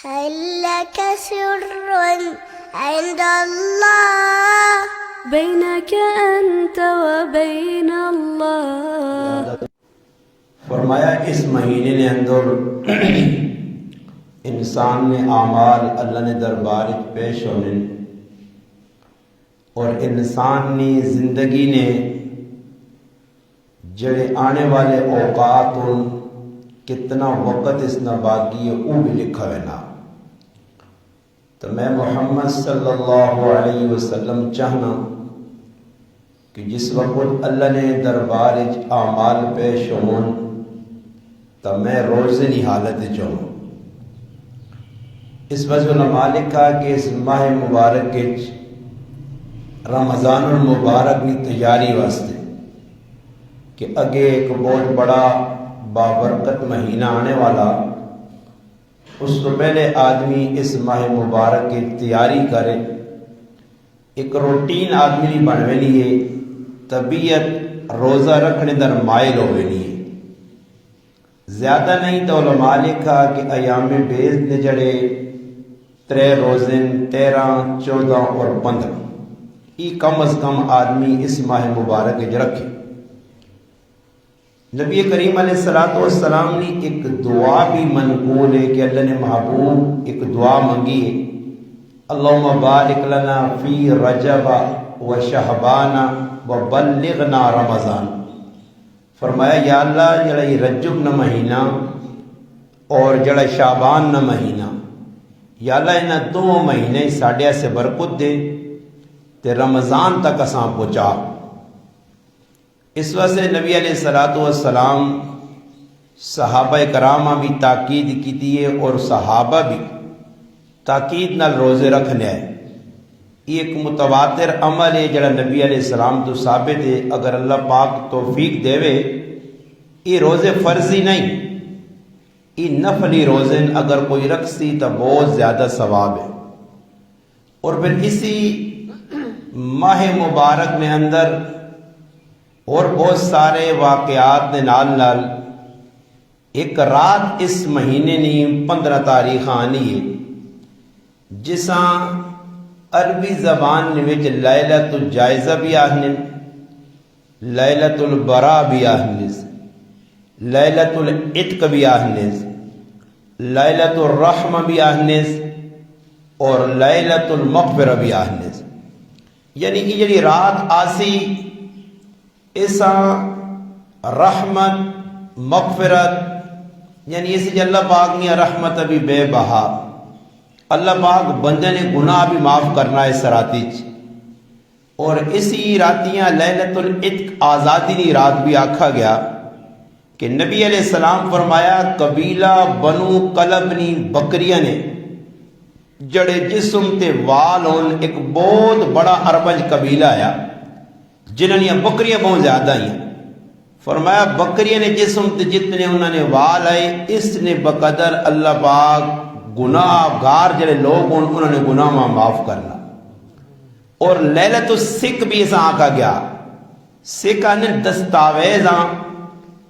هل لك سر عند الله بينك أنت وبين الله؟ فرمایا اس مہینے نے اندر انسان نے اعمال اللہ نے دربار پیش ہونے اور انسان نے زندگی نے جڑے آنے والے اوقات کتنا وقت اس نہ باقی ہے وہ بھی لکھا ہے نا. تو میں محمد صلی اللہ علیہ وسلم چاہنا کہ جس وقت اللہ نے دربار اعمال پیش ہون تو میں روزنی حالت چاہوں. اس وجہ علماء لکھا کہ اس ماہ مبارک رمضان المبارک کی تیاری واسطے کہ اگے ایک بہت بڑا بابرکت مہینہ آنے والا، اس تو پہلے آدمی اس ماہ مبارک کی تیاری کرے. ایک روٹین آدمی نہیں بنوے لیے، طبیعت روزہ رکھنے در مائل ہوئے لیے. زیادہ نہیں تو علماء لکھا کہ ایام بیز نے جڑے 3 روزن 13 14 اور 15 یہ کم از کم آدمی اس ماہ مبارک رکھے. نبی کریم علیہ السلام نے ایک دعا بھی منقول ہے کہ اللہ نے محبوب ایک دعا منگی ہے، اللہم بارک لنا فی رجب و شہبان و بلغنا رمضان. فرمایا یا اللہ جڑا یہ رجب نہ مہینہ اور جڑا شعبان نہ مہینہ، یا اللہ انہاں 2 مہینے ساڈے سے برکت دے تے رمضان تک اساں پہنچا. اس وجہ نبی علیہ السلام صحابہ کرامہ بھی تاکید کی ہے اور صحابہ بھی تاکید نال روزے رکھنے آئے. یہ ایک متواتر عمل ہے جڑا نبی علیہ السلام تو ثابت ہے. اگر اللہ پاک توفیق دے وے یہ روزے فرضی نہیں، یہ نفلی روزن اگر کوئی رکھسی تو بہت زیادہ ثواب ہے. اور پھر اسی ماہ مبارک میں اندر اور بہت سارے واقعات نے نال ایک رات اس مہینے نے 15 تاریخ آنی ہے جساں عربی زبان وچ لیلۃ الجائزہ بھی آہنے، لیلۃ البراء بھی آہنے، لیلۃ العتق بھی آہنے، لیلۃ الرحمہ بھی آہنے اور لیلۃ المغفرہ بھی آہنے. یعنی کہ جڑی رات آسی ایسا رحمت مغفرت، یعنی اسی جی اللہ پاک نے رحمت بھی بے بہا، اللہ پاک بندے نے گناہ بھی معاف کرنا ہے اس راتی. اور اسی راتیاں لیلۃ العتق آزادی کی رات بھی آکھا گیا کہ نبی علیہ السلام فرمایا قبیلہ بنو کلب نی بکریاں نے جڑے جسم تے وال ہون، ایک بہت بڑا عربج قبیلہ آیا جنہوں نے بکریاں بہت زیادہ ہیں. فرمایا بکریاں نے جسم تے جتنے انہوں نے وال آئے اس نے بقدر اللہ پاک گناہ گار جڑے لوگ انہوں نے گناہ معاف کرنا. اور لیلۃ السک بھی ایسا آکھا گیا، سکھ نے دستاویز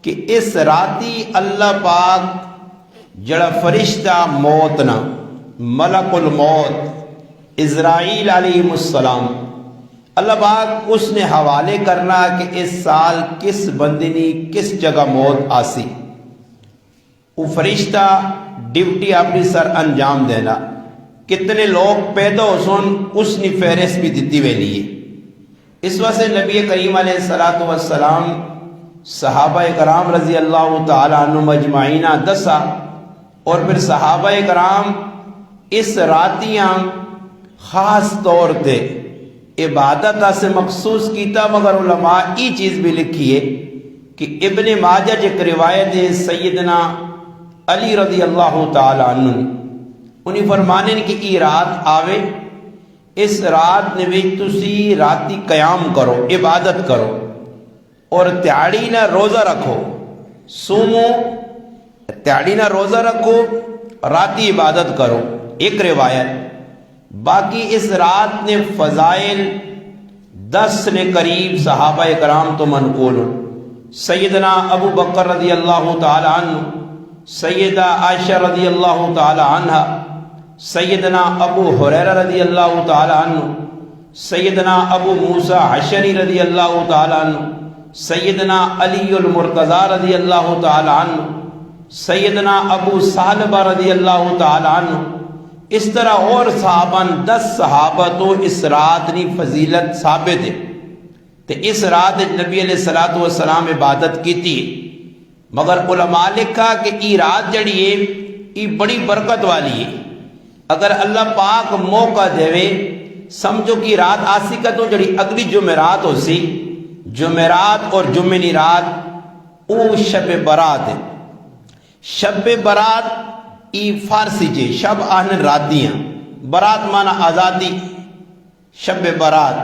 کہ اس راتی اللہ پاک جڑا فرشتہ موت نہ ملک الموت اسرائیل علیہ السلام اللہ پاک اس نے حوالے کرنا کہ اس سال کس بندنی کس جگہ موت آسی. وہ فرشتہ ڈیوٹی اپنی سر انجام دینا، کتنے لوگ پیدا ہو سن اس نے فہرست بھی دیتی ہوئے لیے. اس وجہ سے نبی کریم علیہ السلام صحابہ کرام رضی اللہ تعالی عنہ مجمعین دسا، اور پھر صحابہ کرام اس راتیاں خاص طور تے عبادت سے مخصوص کیتا. مگر علماء یہ چیز بھی لکھی ہے کہ ابن ماجہ ایک روایت ہے سیدنا علی رضی اللہ تعالی عنہ انہیں فرمانے کہ یہ رات آوے، اس رات نے بھی تسی راتی قیام کرو، عبادت کرو اور تیاڑی نہ روزہ رکھو، سومو تیاڑی نہ روزہ رکھو، راتی عبادت کرو. ایک روایت. باقی اس رات نے فضائل 10 نے قریب صحابہ کرام تو منقول. سیدنا ابو بکر رضی اللہ تعالی عنہ، سیدہ عائشہ رضی اللہ تعالی عنہ، سیدنا ابو ہریرہ رضی اللہ تعالی عنہ، سیدنا ابو موسیٰ عشری رضی اللہ تعالی عنہ، سیدنا علی المرتضی رضی اللہ تعالی عنہ، سیدنا ابو ثعلبہ رضی اللہ تعالی عنہ، اس طرح اور صحابہ 10 صحابہ تو اس رات نی فضیلت ثابت ہے تے اس رات نبی علیہ الصلوۃ والسلام عبادت کیتی ہے۔ مگر علماء لکھا کہ ای رات جڑی ہے ای بڑی برکت والی ہے۔ اگر اللہ پاک موقع دے سمجھو کہ رات آسی کا تو جڑی اگلی جمعرات ہو سی، جمعرات اور جمعنی رات او شب برات ہے۔ شب برات ای فارسی جے شب آہن راتیاں، برات مانا آزادی، شب برات۔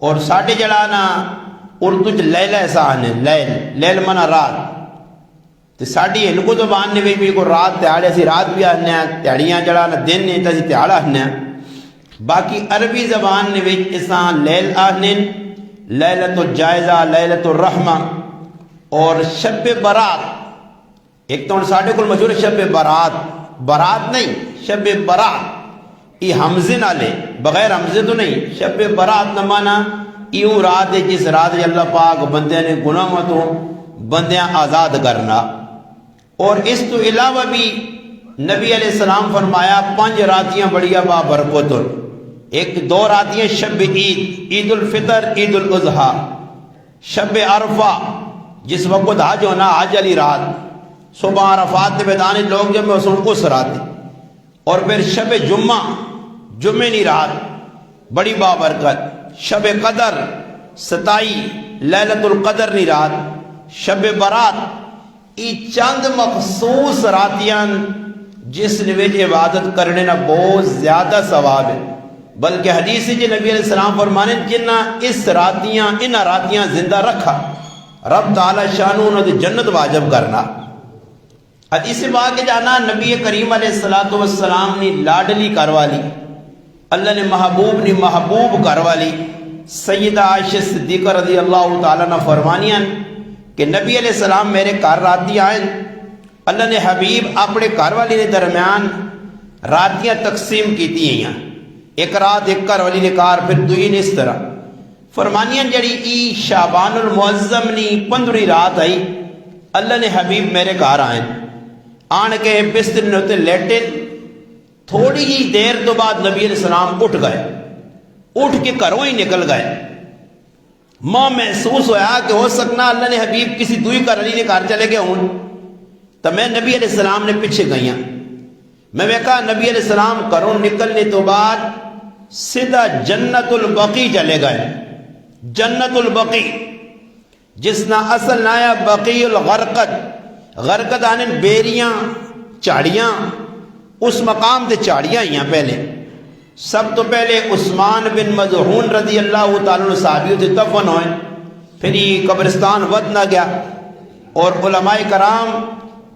اور ساڑھے جڑانا اردو چ لیلہ ایسا آنے، لیل مانا رات، تو ساڑھی ہلکو زبان نے بھی کو رات تیاڑے سی رات بھی آنے ہیں، تیاڑیاں جڑانا دن نے تا سی تیاڑا آنے ہیں۔ باقی عربی زبان نے بھی اسان لیل آنے، لیلۃ الجائزہ، لیلۃ الرحمہ اور شب برات۔ ایک تو ساڑھے کل مشہور شب برات، برات نہیں شب برات، یہ حمزے نہ لے، بغیر حمزے تو نہیں، شب برات نہ مانا ایو رات ہے جس رات اللہ پاک بندے نے گناہوں تو بندیاں آزاد کرنا۔ اور اس تو علاوہ بھی نبی علیہ السلام فرمایا 5 راتیاں بڑیا با برکت، ایک 2 راتیاں شب عید، عید الفطر، عید الاضحیٰ، شب عرفہ جس وقت حج ہونا حج علی رات، صبح عرفات میں بیدانے لوگ جب میں اس رات، اور پھر شب جمعہ، جمعہ رات بڑی بابرکت، شب قدر 27 لیلۃ القدر نی رات، شب برات، ای چند مخصوص راتیاں جس نے ویج عبادت کرنے نہ بہت زیادہ ثواب ہے۔ بلکہ حدیث جی نبی علیہ السلام فرمانے جنہ اس راتیاں ان راتیاں زندہ رکھا رب تعالی شانو نے جنت واجب کرنا۔ حدیث باقی جانا نبی کریم علیہ السلام نے لاڈلی کروالی، اللہ نے محبوب نے محبوب کروالی۔ سیدہ عائشہ صدیقہ رضی اللہ تعالیٰ نے فرمانیاں کہ نبی علیہ السلام میرے گھر راتی آئیں، اللہ نے حبیب اپنے گھر والی نے درمیان راتیاں تقسیم کی ہیں، ایک رات ایک گھر والی نے کار پھر دوئی نے اس طرح فرمانیاں جڑی ای شعبان المعظم نی 15 رات آئی، اللہ نے حبیب میرے گھر آئیں، آن کے بستر نے ہوتے لیٹن، تھوڑی ہی دیر تو بعد نبی علیہ السلام اٹھ گئے، اٹھ کے گھروں ہی نکل گئے۔ ماں محسوس ہویا کہ ہو سکنا اللہ نے حبیب کسی دوئی گھر والی نے گھر چلے گئے ہوں، تو میں نبی علیہ السلام نے پیچھے گئیاں، میں کہا نبی علیہ السلام گھروں نکلنے تو بعد سیدھا جنت البقی چلے گئے۔ جنت البقی جس نا اصل نایا بقی الغرقد، غرقد آنے بیریاں چاڑیاں، اس مقام تے چاڑیاں ہی ہیں۔ پہلے سب تو پہلے عثمان بن مظعون رضی اللہ تعالیٰ عنہ صحابیوں سے دفن ہوئے، پھر یہ قبرستان ود نہ گیا، اور علماء کرام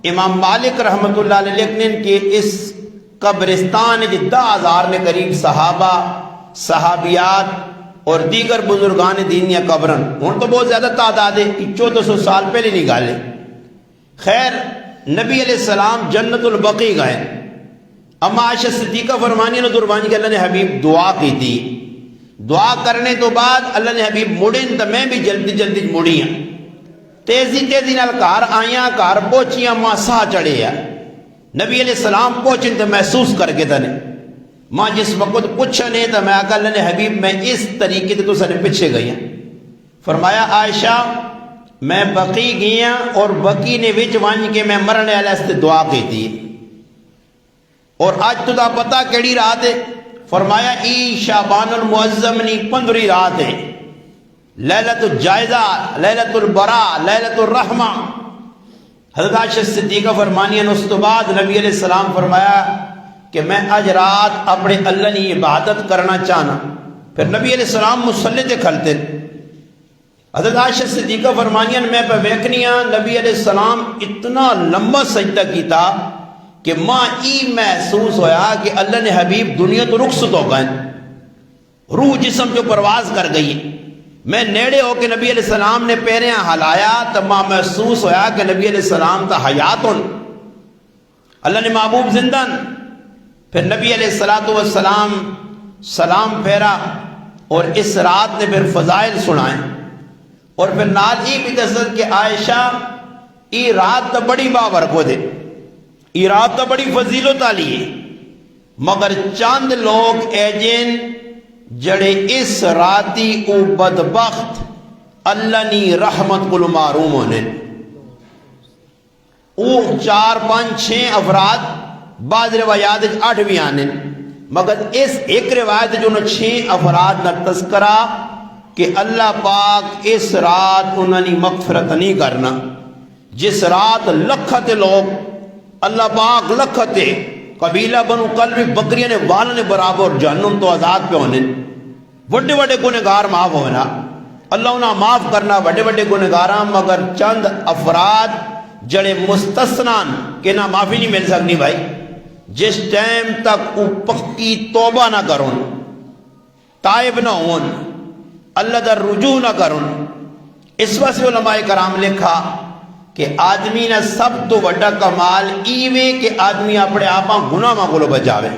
امام مالک رحمۃ اللہ علیہ لکھنے کہ اس قبرستان 10,000 نے قریب صحابہ، صحابیات اور دیگر بزرگان دین یا قبرن، ہوں تو بہت زیادہ تعداد ہے، 1400 سال پہلے نکالے۔ خیر نبی علیہ السلام جنت البقی گئے، اما عائشہ صدیقہ فرمانی نے دربانی کہ اللہ نے حبیب دعا کی تھی، دعا کرنے تو بعد اللہ نے حبیب مڑیں تو میں بھی جلدی جلدی مڑیاں، تیزی تیزی نال کار آئیاں، کار پہنچیاں، ماں ساہ چڑھے یا نبی علیہ السلام پہنچیں تو محسوس کر کے تنے ماں جس وقت پوچھنے تو میں آقا اللہ نے حبیب میں اس طریقے تو سنے پیچھے گئیاں۔ فرمایا عائشہ میں بقی گیاں اور بقی نے وچ وانج کے میں مرنے علیہ سے دعا کی تھی، اور آج تو دا پتہ کیڑی رات ہے؟ فرمایا ای شعبان المعظم نی 15 رات ہے، لیلۃ الجائزہ، لیلۃ البراء، لیلۃ الرحمہ۔ حضرت عائشہ صدیقہ فرمانی ہیں اس تو بعد نبی علیہ السلام فرمایا کہ میں آج رات اپنے اللہ نے عبادت کرنا چاہنا، پھر نبی علیہ السلام مصلی تے کھلتے۔ حضرت عائشہ صدیقہ فرمانی ہیں میں پہ ویکھنیاں نبی علیہ السلام اتنا لمبا سجدہ کیتا کہ ماں ای محسوس ہویا کہ اللہ نے حبیب دنیا تو رخصت ہو گئے، روح جسم جو پرواز کر گئی۔ میں نیڑے ہو کے نبی علیہ السلام نے پیریاں ہلایا تو ماں محسوس ہویا کہ نبی علیہ السلام تا حیاتن، اللہ نے محبوب زندن۔ پھر نبی علیہ الصلوۃ والسلام سلام پھیرا اور اس رات نے پھر فضائل سنائیں اور پھر نال ای بھی دسد کہ عائشہ ای رات تو بڑی بابرکت ہے، ای رات تو بڑی فضیلت والی ہے، مگر چند لوگ ایجن جڑے اس راتی او بدبخت اللہ نی رحمت کو معروم ہونے، او 4 5 6 افراد، بعض روایات 8 بھی آنے، مگر اس ایک روایت جو 6 افراد نہ تذکرہ کہ اللہ پاک اس رات انہوں نے مغفرت نہیں کرنا، جس رات لکھت لوگ اللہ پاک لکھتے قبیلہ بنو قلب بکریاں نے والنے برابر جہنم تو آزاد پہ ہونے، بڑے بڑے گنہگار معاف ہونا، اللہ انہاں معاف کرنا بڑے بڑے گنہگاراں، مگر چند افراد جڑے مستثنان کہ نہ معافی نہیں مل سکنی بھائی، جس ٹائم تک وہ پکی توبہ نہ کرن، تائب نہ ہون، اللہ در رجوع نہ کرن۔ اس واسطے علماء کرام لکھا کہ آدمی نے سب تو بڑا کمال ایوے کہ آدمی اپنے آپاں گناہ کو بچاوے،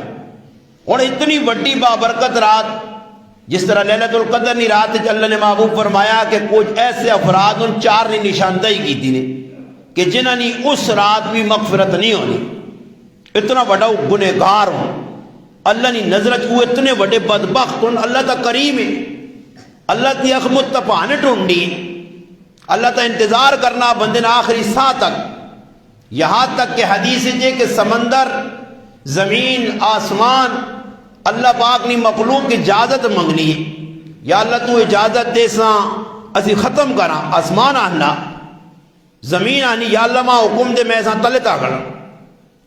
اور اتنی بڑی بابرکت رات جس طرح لیلۃ القدر نی رات اللہ نے محبوب فرمایا کہ کچھ ایسے افراد ان 4 نے نشاندہی کی تھی کہ جنہاں نے اس رات بھی مغفرت نہیں ہونی، اتنا بڑا گنہگار ہوں، اللہ نے نظرت کو اتنے بڑے بدبخت ہوں، اللہ تا کریم ہے، اللہ تی اخمت تپانے ٹھونڈی، اللہ تا انتظار کرنا بندے نے آخری ساں تک، یہاں تک کہ حدیث ہے کہ سمندر زمین آسمان اللہ پاک نے مخلوق کی اجازت منگنی ہے، یا اللہ تو اجازت دے ساں اسی ختم کراں، آسمان آنا زمین آنی یا اللہ ماں حکم دے میں ساں تلے تا کرا،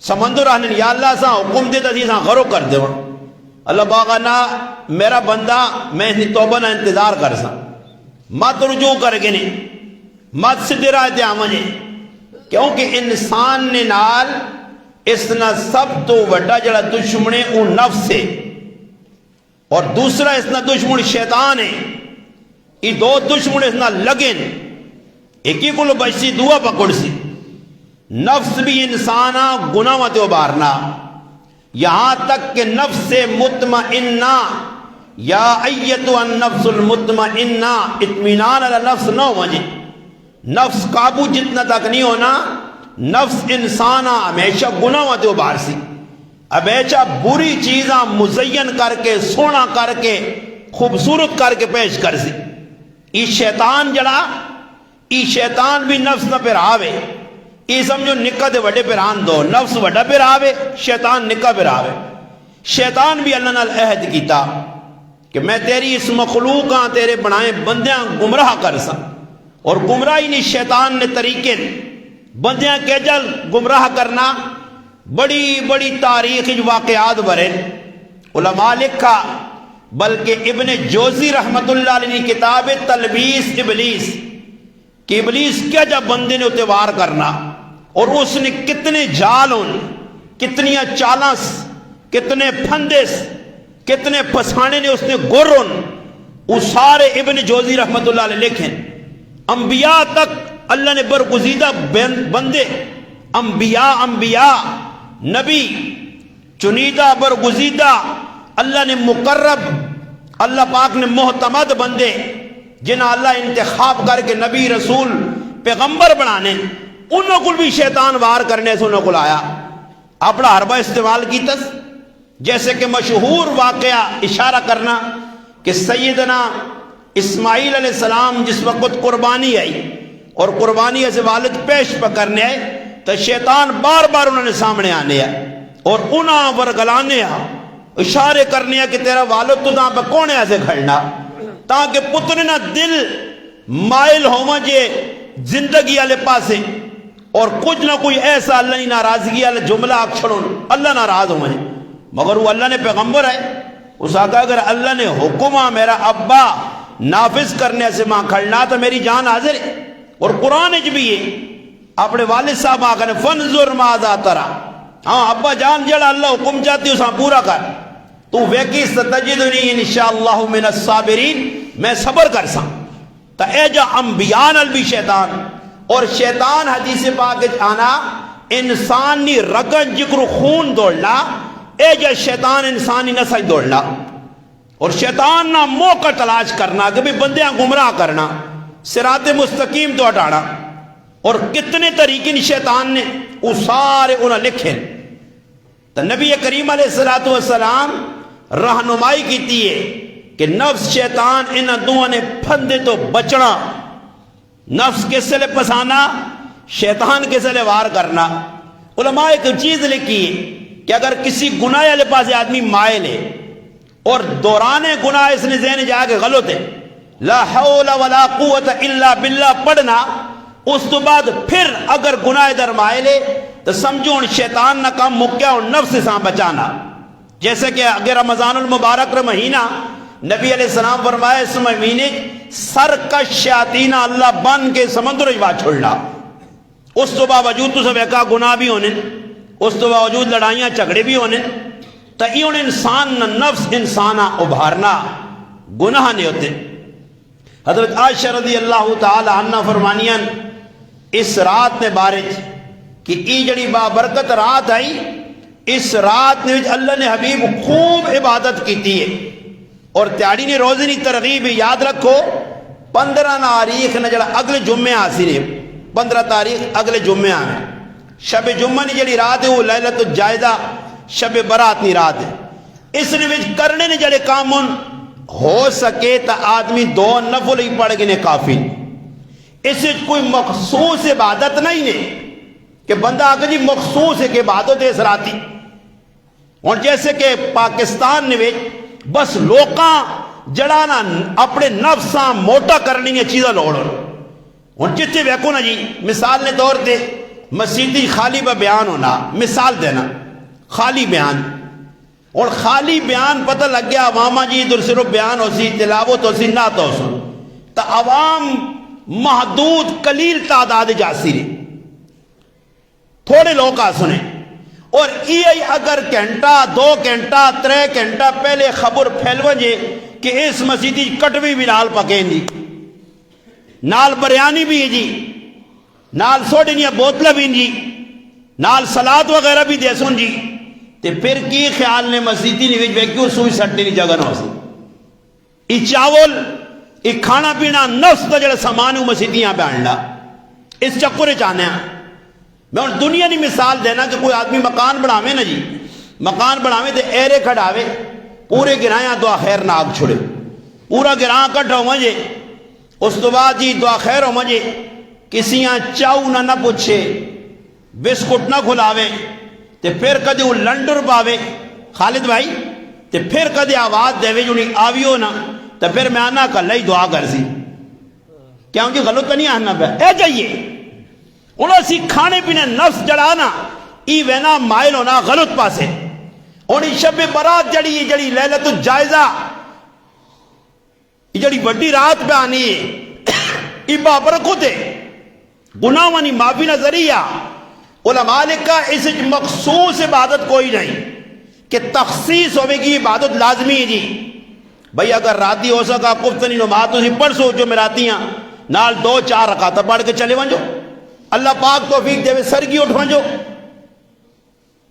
سمندر آنی یا اللہ ساں حکم دے تا ساں غرق کر دے، اللہ پاک آنا میرا بندہ میں اس توبہ نہ انتظار کر ساں، مت رجوع کر کے نہیں، مت سدھے رائے تے آمنے، کیونکہ انسان نے نال اس نا سب تو بڑا جڑا دشمنے او نفس ہے، اور دوسرا اس نا دشمن شیطان ہے، یہ 2 دشمن اس نا لگن، ایک ہی کلو بچی دعا پکڑ سی، نفس بھی انسانا گناہ مت ابارنا، یہاں تک کہ نفس مطمئنہ یا ایتها النفس المطمئنہ اطمینان علی نفس نہ ہوجے، نفس قابو جتنا تک نہیں ہونا، نفس انسانا ہمیشہ گناہ مت ابار سی، ہمیشہ بری چیزاں مزین کر کے سونا کر کے خوبصورت کر کے پیش کر سی، ای شیطان جڑا ای شیطان بھی نفس نہ پھر آوے، ای سمجھو نکا دے وڈے پھر آن دو، نفس وڈا پھر آوے شیطان نکا پھر آوے، شیطان بھی اللہ نے عہد کیتا کہ میں تیری اس مخلوقاں تیرے بنائے بندیاں گمراہ کر سا، اور گمراہی نہیں شیطان نے طریقے بندیاں کے جل گمراہ کرنا بڑی بڑی تاریخ واقعات برے علماء لکھا، بلکہ ابن جوزی رحمت اللہ علیہ کتاب تلبیس ابلیس کہ ابلیس کیا جب بندے نے اتوار کرنا، اور اس نے کتنے جالوں، کتنی چالس، کتنے پھندس، کتنے پسانے نے اس نے گرن، وہ سارے ابن جوزی رحمت اللہ علیہ لکھیں، انبیاء تک اللہ نے برگزیدہ بندے، انبیاء نبی چنیدہ برگزیدہ اللہ نے مقرب، اللہ پاک نے محتمد بندے جنہاں اللہ انتخاب کر کے نبی رسول پیغمبر بنانے، انہوں کو بھی شیطان وار کرنے سے انہوں کو آیا، اپنا حربہ استعمال کی تس، جیسے کہ مشہور واقعہ اشارہ کرنا کہ سیدنا اسماعیل علیہ السلام جس وقت قربانی آئی اور قربانی ایسے والد پیش پکرنے آئے تو شیطان بار بار انہوں نے سامنے آنے آئے اور انہاں ورگلانے آئے، اشارے کرنے آئے کہ تیرا والد تو داں پہ کونے ایسے کھڑنا، تاکہ پتر نہ دل مائل ہو مجھے زندگی والے پاسے، اور کچھ نہ کوئی ایسا اللہ نے ناراضگی والے جملہ اکھڑوں اللہ ناراض ہو مجھے، مگر وہ اللہ نے پیغمبر ہے، اس آقا اگر اللہ نے حکمہ میرا ابا نافذ کرنے سے ماں کھڑنا تو میری جان حاضر ہے، اور قرآن بھی ہے، اپنے والد صاحب آقا نے فنظر ماذا ترا، ہاں ابا جان جڑا اللہ حکم چاہتی اسا پورا کر، تو ویکی ستجدنی انشاءاللہ من الصابرین، میں صبر کر سا، تا اے جا انبیاء نال بھی شیطان، اور شیطان حدیث پاک آنا انسان نی رگن جگر خون دوڑنا، اے جا شیطان انسانی نہ سج دوڑنا اور شیطان نہ موقع تلاش کرنا کہ بھی بندیاں گمراہ کرنا، صراط مستقیم تو ہٹانا، اور کتنے طریقے شیطان نے وہ سارے انہیں لکھے تو نبی کریم علیہ السلام رہنمائی کی ہے کہ نفس شیطان انہاں دونوں نے پھندے تو بچنا، نفس کس سے پسانا، شیطان کس سے وار کرنا۔ علماء ایک چیز لکھی ہے کہ اگر کسی گناہ والے پاس آدمی مائل ہے اور دوران گناہ اس نے ذہن جا کے غلط ہے لا حول ولا قوت الا باللہ پڑھنا، اس تو بعد پھر اگر گناہ در مائل ہے تو سمجھو ان شیطان نہ کام مکیا اور نفس سے بچانا۔ جیسے کہ اگر رمضان المبارک کا مہینہ نبی علیہ السلام فرمائے اس مہینے سرکش شیاطین اللہ بن کے سمندر جوا چھوڑنا، اس تو باوجود تو سب ایکا گناہ بھی ہونے، اس تو باوجود لڑائیاں جھگڑے بھی ہونے، تو ایون انسان نہ نفس انسانہ ابھارنا گناہ نہیں ہوتے۔ حضرت عائشہ رضی اللہ تعالی عنہ فرمانیاں اس رات نے بارج کہ ای جڑی بابرکت رات آئی، اس رات نے اللہ نے حبیب خوب عبادت کی ہے اور تیاری نے روزی نہیں ترغیب یاد رکھو 15 تاریخ نے جڑا اگلے جمعے آسی نے 15 تاریخ اگلے جمعے آنے شب جمعہ نے جڑی رات ہے وہ لیلۃ الجائزہ شب برات نہیں رات ہے، اس نے وچ کرنے نے جڑے کام ہو سکے تا آدمی 2 نفل ہی پڑھ گنے کافی، اس سے کوئی مخصوص عبادت نہیں ہے کہ بندہ آگے جی مخصوص ہے کہ عبادت ہے اس راتی، اور جیسے کہ پاکستان نے بس لوکاں جڑانا اپنے نفساں موٹا کرنی ہے چیزیں لوڑ اور جتنے ویکو نا جی مثال نے طور تے مسیدی خالی با بیان ہونا، مثال دینا خالی بیان، اور خالی بیان پتہ لگ گیا عوامہ جی در صرف بیان ہو سی تلاوت ہو سی نہ تو سو تو عوام محدود قلیل تعداد جاسی رہی، تھوڑے لوگ آ سنیں، اور یہ اگر گھنٹہ 2 گھنٹہ 3 گھنٹہ پہلے خبر پھیلو جے کہ اس مسیدی کٹوی بھی نال پکیں جی، نال بریانی بھی ہے جی، نال سوڈنیا بوتلہ بھی جی، نال سلاد وغیرہ بھی دے سن جی، تے پھر کی خیال نے مسیدی نے بھی کیوں سوئی سٹنے نہیں جگہ نہ سی، ای چاول ای کھانا پینا نفس کا جڑا سامان ہے مسیدیاں پہ آنڈا، اس چکرے چاہنے ہیں۔ میں ان دنیا نہیں مثال دینا کہ کوئی آدمی مکان بڑھاوے نا جی، مکان بڑھاوے تے ایرے کھڑاوے پورے گرائیاں دعا خیر نہ آگ چھوڑے، پورا گراہ کٹھا ہو مجھے، اس تو بعد جی دعا خیر ہو مجھے کسیاں چاؤ نہ پوچھے، بسکٹ نہ کھلاوے، تے پھر کدے وہ لنڈر پاوے خالد بھائی، تے پھر کدے آواز دے جو نہیں آویو نا، تے پھر میں آنا کر لئی دعا کر سی، کیا ان کی غلط نہیں آنا پہ اے جائیے انہوں سی کھانے پینے نفس جڑانا ای وینا مائل ہونا غلط پاسے، انہی شب برات جڑی لیلۃ الجائزہ جڑی وڈی رات پہ آنی ہے ای بابرکت ہے، گناہ وانی معافی نہ ذریعہ علماء لکھا اس مخصوص عبادت کوئی نہیں کہ تخصیص ہوئے کی عبادت لازمی ہے جی، بھئی اگر راتی ہو سکا کفتنی نماز تو پڑھ سو جو مراتیاں نال 2-4 رکعت پڑھ کے چلے ونجو، اللہ پاک توفیق دے سرگی اٹھ ونجو،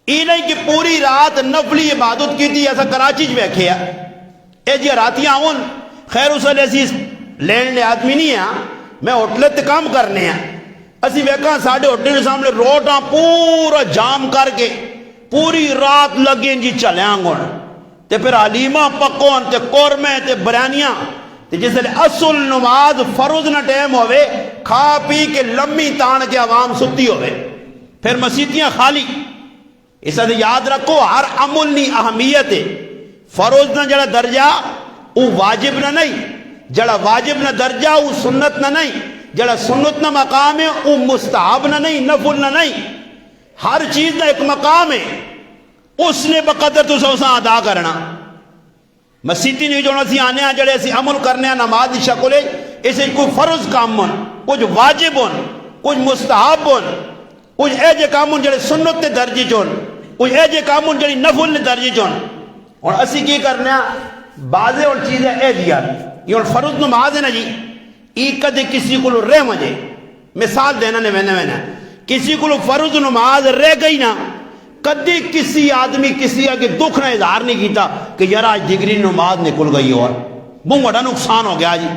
ای نہیں کہ پوری رات نفلی عبادت کی تھی ایسا کراچی جو بیکھے اے جی راتیاں آؤن خیر اس علیہ عزیز لین لے آدمی نہیں ہے، میں ہوٹلت کام کرنے ہیں، اسی ویکاں ساڑھے ہوٹل کے سامنے روڈاں پورا جام کر کے پوری رات لگیں جی چلے آنگون تے پھر علیمہ پکون تے قورمے تے بریانیاں تے جس لئے اصل نماز فروض نہ ٹیم ہوئے کھا پی کے لمبی تان کے عوام ستی ہوئے، پھر مسیتیاں خالی، اس لئے یاد رکھو ہر عمل نی اہمیت ہے، فروض نہ جڑا درجہ وہ واجب نہ نہیں، جڑا واجب نہ درجہ وہ سنت نہ نہیں، جڑا سنت نہ مقام ہے وہ مستحب نہ نہیں، نفل نہ نہیں، ہر چیز نہ ایک مقام ہے، اس نے بقدر تو سوسا ادا کرنا۔ مسیحی نہیں جوڑا سی آنے ہیں جڑے اسی عمل کرنے ہیں نماز دی شکل ہے، اسے کوئی فرض کام ہون، کچھ واجب ہون، کچھ مستحب ہون، کچھ ایجے کام ہون جڑے سنت نے درجی چون، کچھ ایجے کام ہون جڑے نفل نے درجی چون، اور اسی کی کرنے ہیں بعضے اور چیزیں اے دیا یہ فرض نماز ہے نا جی، ای کدے کسی کو رہ مجھے مثال دینا نے میں کسی کو فرض نماز رہ گئی نا کدی کسی آدمی کسی آگے دکھ نہ اظہار نہیں کیتا کہ یار آج جگری نماز نکل گئی اور بہت بڑا نقصان ہو گیا جی.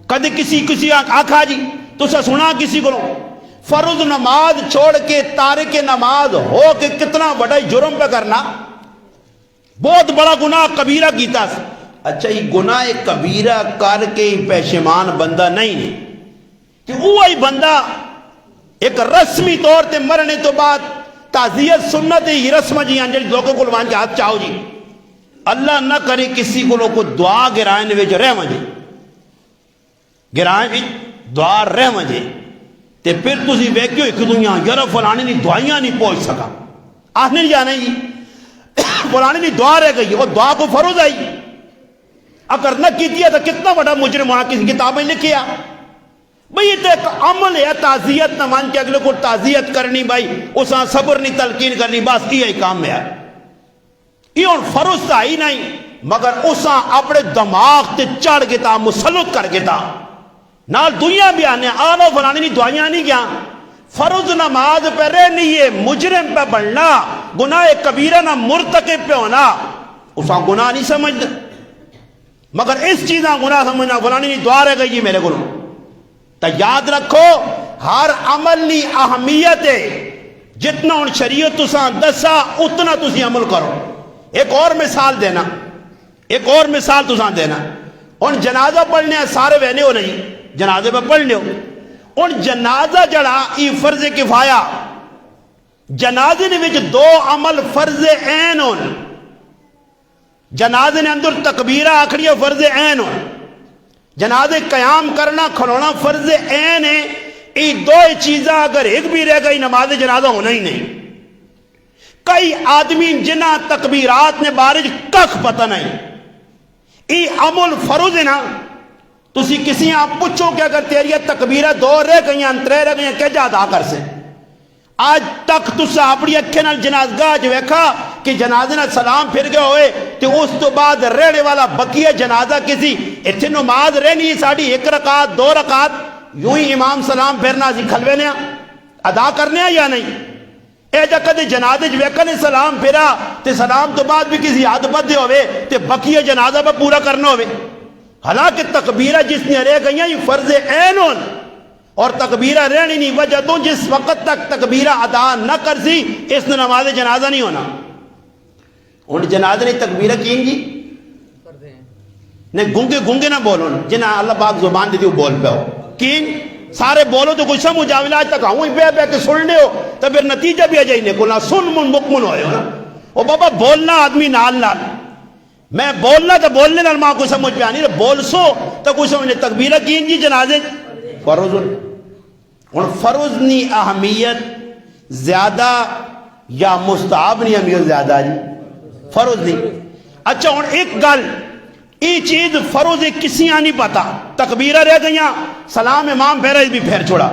کدی کسی آکھا جی تو سنا کسی کو فرض نماز چھوڑ کے تارک نماز ہو کے کتنا بڑا جرم پہ کرنا، بہت بڑا گناہ کبیرہ کیتا. اچھا یہ گناہ کبیرہ کر کے پیشمان بندہ نہیں کہ وہی بندہ ایک رسمی طور تے مرنے تو بعد تعزیت سنت ہی رسم جی انجل لوگوں کو لوان کے ہاتھ چاہو جی اللہ نہ کرے کسی کو دعا گرائن وچ رہ مجھے گرائن وچ دعا رہ مجھے تے پھر تسی ویکھیو ایک دنیا یار فلانے دی دعائیاں نہیں پہنچ سکا آخ نہیں جانا جی فلانے دی دعا رہ گئی وہ دعا کو فرض آئی اگر نہ کی دیا تو کتنا بڑا مجرم وہاں کسی کتاب میں لکھیا بھئی یہ تو ایک عمل ہے تعزیت نہ مان کے اگلے کو تعزیت کرنی بھائی اساں صبر نہیں تلقین کرنی بس یہ کام ہے یہ ان فرض تا ہی نہیں مگر اساں اپنے دماغ تے چڑھ کے تا مسلط کر کے تا نال دنیا بھی آنے آلو فلانے نہیں دعائیاں نہیں گیا فرض نماز پہ رہنی ہے مجرم پہ بڑھنا گناہ کبیرہ نہ مرتکب پہ ہونا اساں گناہ نہیں سمجھنا مگر اس چیزاں گناہ سمجھنا فلانے نہیں دعا رہ گئی جی میرے کو تو یاد رکھو ہر عمل نی اہمیت ہے جتنا ان شریعت تساں دسا اتنا تسی عمل کرو. ایک اور مثال تساں دینا ان جنازہ پڑھنے سارے وینے ہو نہیں جنازے پہ پڑھنے ہو ان جنازہ جڑا ای فرض کفایا جنازے نے وچ دو عمل فرض عین ہون جنازے نے اندر تکبیرہ آکھڑی فرض عین ہون جنازے قیام کرنا کھلونا فرض عین ہے یہ دو چیزاں اگر ایک بھی رہ گئی نماز جنازہ ہونا ہی نہیں. کئی آدمی جنہ تکبیرات نے بارج کخ پتہ نہیں یہ عمل فرض ہے نا تسی کسی آپ پوچھو کہ اگر تیری تکبیرہ دو رہ گئی ترے رہ گئی کیا ادا کر سے آج تک تسا اپنی اکھے نال جنازگاہ جو ویکھا کہ جنازے نال سلام پھر گئے ہوئے تو اس تو بعد رہنے والا بقیہ جنازہ کسی اتنے نماز رہنی ساڑھی ایک رکعت دو رکعت یوں ہی امام سلام پھرنا سی کھلوے ادا کرنے یا نہیں اے جا کدے جنازے جو ویکھا نے سلام پھرا تے سلام تو بعد بھی کسی یاد بدے ہوئے تے بقیہ جنازہ پہ پورا کرنا ہوئے حالانکہ تکبیرہ جس نے رہ گئی یہ فرض عین ہون اور تکبیرہ رہنی نہیں وجہ تو جس وقت تک تکبیرہ ادا نہ کر سی اس نے نماز جنازہ نہیں ہونا. ان جنازہ نے تکبیرہ کین جی نہیں گنگے نہ بولو جنہ اللہ پاک زبان دیتی ہو بول پہ ہو کین سارے بولو تو کوئی سمجھ آویلا آج تک آؤں بے کے سن لے ہو تو پھر نتیجہ بھی آجائی نہیں کھولنا سن من مکمن ہوئے ہو نا وہ بابا بولنا آدمی نال میں بولنا تو بولنے نال ماں کوئی سمجھ پہ آنی بول سو تو کوئی سمجھ تکبیرہ کین جی جنازے فرض ان فرض نی اہمیت زیادہ یا مستحب نی اہمیت زیادہ جی فرض نہیں. اچھا ان ایک گل ای چیز فرض کسی نہیں پتا تکبیرہ رہ گئیاں سلام امام پھیرا بھی پھیر چھوڑا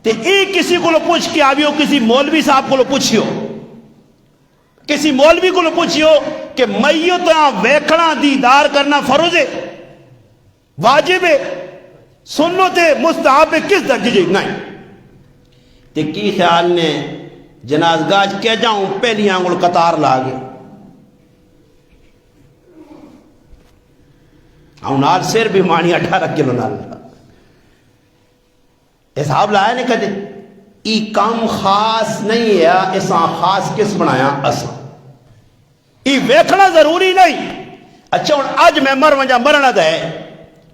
تے ای کسی کو لو پوچھ کے آبیو کسی مولوی صاحب کو لو پوچھیو کسی مولوی کو لو پوچھیو کہ میتاں ویکھنا دیدار کرنا فرض ہے واجب ہے سنت مستحب کس درجے جی نہیں تے کی خیال نے جنازگاہ کیا جاؤں پہلی آنگل قطار لاگے نال سیر بھی مانی 18 کلو نال حساب لایا نہیں کہتے ای کام خاص نہیں ہے اساں خاص کس بنایا اساں ای ویکھنا ضروری نہیں. اچھا آج میں مرنا دے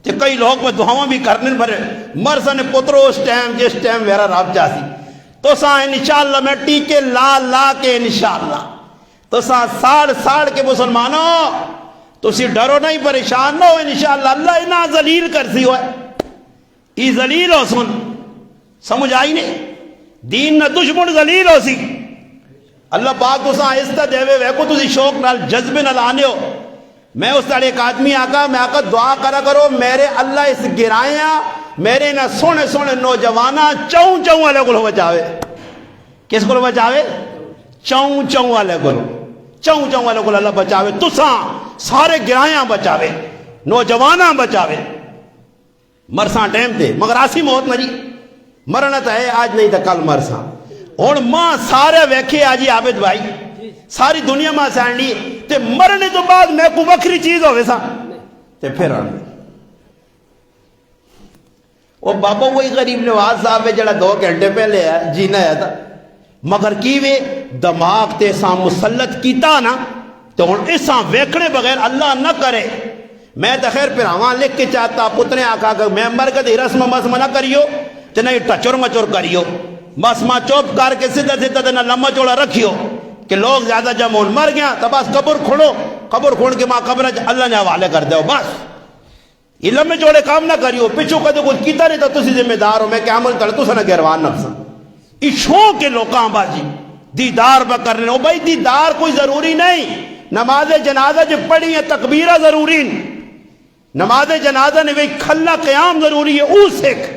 کہ کئی لوگ میں دعاواں بھی کرنے پر مرسا نے پترو اس ٹائم جس ٹائم میرا رب جاسی تو ساں انشاءاللہ میں ٹیکے لا کے انشاءاللہ تو ساں ساڑ کے مسلمانوں تو اسی ڈرو نہیں پریشان نہ ہو انشاءاللہ اللہ انہا ذلیل کر سی ہوئے ای ذلیل ہو سن سمجھ آئی نہیں دین نہ دشمن ذلیل ہو سی اللہ پاک تو ساں عزت دے ویکو تو سی شوق نال جذبے نال آنے ہو. میں اس طرح ایک آدمی آقا میں آقا دعا کرا کرو میرے اللہ اس گرائیاں میرے نہ سونے سونے نوجوانہ چون والے کو بچاوے. کس کو بچاوے؟ چون والے کو چون والے کو اللہ بچاوے تساں سارے گرائیاں بچاوے نوجوانہ بچاوے. مرساں ٹائم تے مگر آسی موت نہ جی مرنا تو ہے آج نہیں تو کل مرساں اور ماں سارے ویکھے آجی عابد بھائی ساری دنیا میں سین لی تے مرنے تو بعد میں کو وکری چیز ہوئے سا تے پھر آنے وہ بابا وہی غریب نواز صاحب ہے جڑا 2 گھنٹے پہلے ہے جینا ہے تھا مگر کیوے دماغ تے ساں مسلط کیتا نا تو ہن اساں ویکھنے بغیر اللہ نہ کرے میں تو خیر پھراواں لکھ کے چاہتا پتنے آکھا کہ میں مر کے رسم مسم نہ کریو تے نہیں ٹچر مچور کریو بس ماں چوپ کر کے سیدھا سیدھا تے نہ لمبا چوڑا رکھیو کہ لوگ زیادہ جمع ہون مر گیا تو بس قبر کھوڑو قبر کھوڑ کے ماں قبر اللہ نے حوالے کر دیو بس یہ لمبے چوڑے کام نہ کریو پچھو کدے کچھ کیتا نہیں تو تسی ذمہ دار ہو میں کیا عمل کر تو سنا گروان نفس یہ شوق کے لوکاں بازی دیدار با کرنے او بھائی دیدار کوئی ضروری نہیں نماز جنازہ جو پڑھی ہے تکبیرہ ضروری نماز جنازہ نے کھلا قیام ضروری ہے او سکھ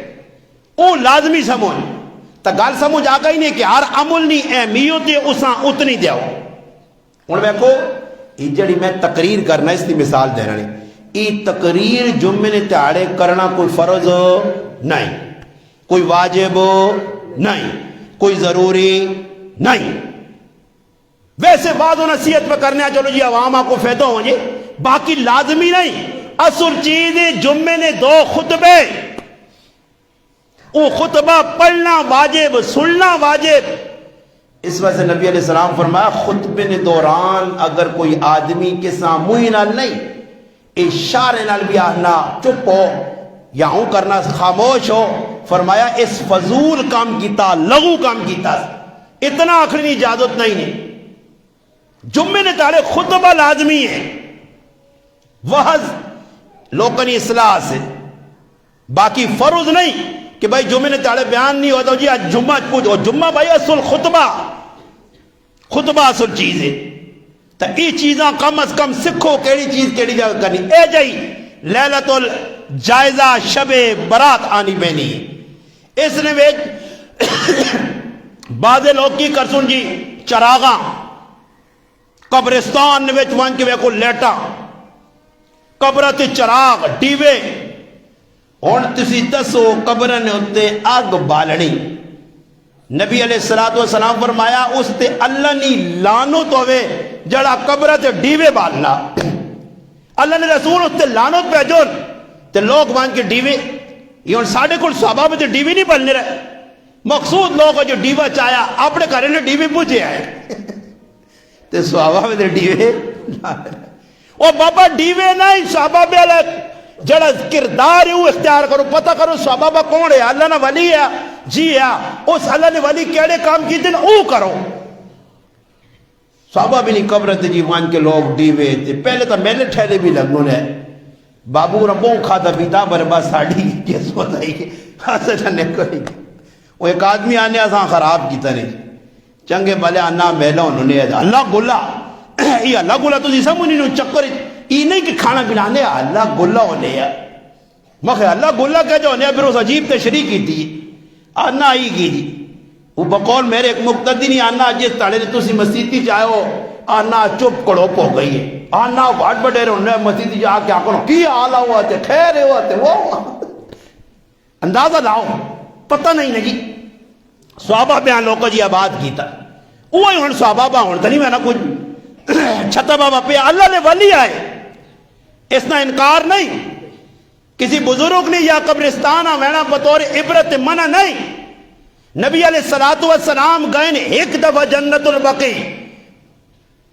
او لازمی سمجھ تا گل سمجھ آگا ہی نہیں کہ ہر عمل نہیں اہمیت ہے اساں اتنی دیو ہن ویکھو یہ جڑی میں تقریر کرنا اس کی مثال دینا نہیں یہ تقریر جمعے نے تہاڑے کرنا کوئی فرض نہیں کوئی واجب نہیں کوئی ضروری نہیں ویسے بعض و نصیحت پہ کرنے چلو جی عوام کو فائدہ ہو جی باقی لازمی نہیں اصل چیز جمعے نے 2 خطبے وہ خطبہ پڑھنا واجب سننا واجب اس وجہ سے نبی علیہ السلام فرمایا خطبے نے دوران اگر کوئی آدمی کے سامنے نال نہیں اشارے نال بھی آنا چپ ہو یا ہوں کرنا خاموش ہو فرمایا اس فضول کام کیتا لغو کام کیتا اتنا آخری اجازت نہیں جمعے نے تارے خطبہ لازمی ہے وحض لوکنی اصلاح سے باقی فرض نہیں کہ بھائی جمعے نے تارے بیان نہیں ہوتا جی آج جمعہ پوچھو جمعہ بھائی اصل خطبہ اصل چیز ہے تو یہ چیزاں کم از کم سکھو کیڑی چیز کیڑی جگہ کرنی اے جائی لیلت الجائزہ شب برات آنی بینی اس نے بعض لوگ کی کرسن جی چراغاں قبرستان نے ویچ وان کے ویکو لیٹا قبرت چراغ ڈیوے ہون تسی دسو قبر نے ہوتے آگ بالنی نبی علیہ السلام فرمایا اس تے اللہ نی لانت ہوئے جڑا قبرت ڈیوے بالنا اللہ نے رسول اس تے لانت پہ جون تے لوگ وان کے ڈیوے یہ ساڑھے کل صحابہ میں تے ڈیوے نہیں بلنے رہے مقصود لوگ جو ڈیوہ چاہیا اپنے گھرے نے ڈیوے پوچھے آئے تے صحابہ میں تے ڈیوے او بابا ڈیوے نہیں صحابہ میں الگ جڑا کردار ہے وہ اختیار کرو پتہ کرو صحابہ کون ہے اللہ نے ولی ہے جی ہے اس اللہ نے ولی کیڑے کام کی دن او کرو صحابہ بھی نہیں قبرت جی وان کے لوگ ڈیوے تھے پہلے تو میلے ٹھہلے بھی لگنوں نے بابو ربوں کھاتا پیتا بربا ساڑھی کیس بتائی حسن نے کوئی وہ ایک آدمی آنے آسان خراب کی طرح چنگے بلے آنا میلہ انہوں نے اللہ گلہ یہ اللہ گلہ تو جیسا منی نو چکر یہ نہیں کہ کھانا بلانے اللہ گلہ ہونے ہے مخی اللہ گلہ کہہ جو ہونے ہے پھر اس عجیب تشریح کی تھی آنا آئی کی جی وہ بقول میرے ایک مقتدی نہیں آنا جس تاڑے نے تسی مسیحی چاہے ہو آنا چپ کڑوپ ہو گئی ہے آنا بھاٹ بڑے رہنے مسیحی جا کے آکھنو کی آلہ ہوا تھے خیر ہوا تھے وہ اندازہ لاؤ پتہ نہیں لگی صحابہ بیان لوگوں جی آباد کی تھا وہی ہون صحابہ ہون تھا نہیں میں نا کچھ چھتا بابا پہ اللہ نے ولی آئے اس نا انکار نہیں کسی بزرگ نے یا قبرستان آمینہ بطور عبرت منع نہیں نبی علیہ السلام گئے نے ایک دفعہ جنت البقی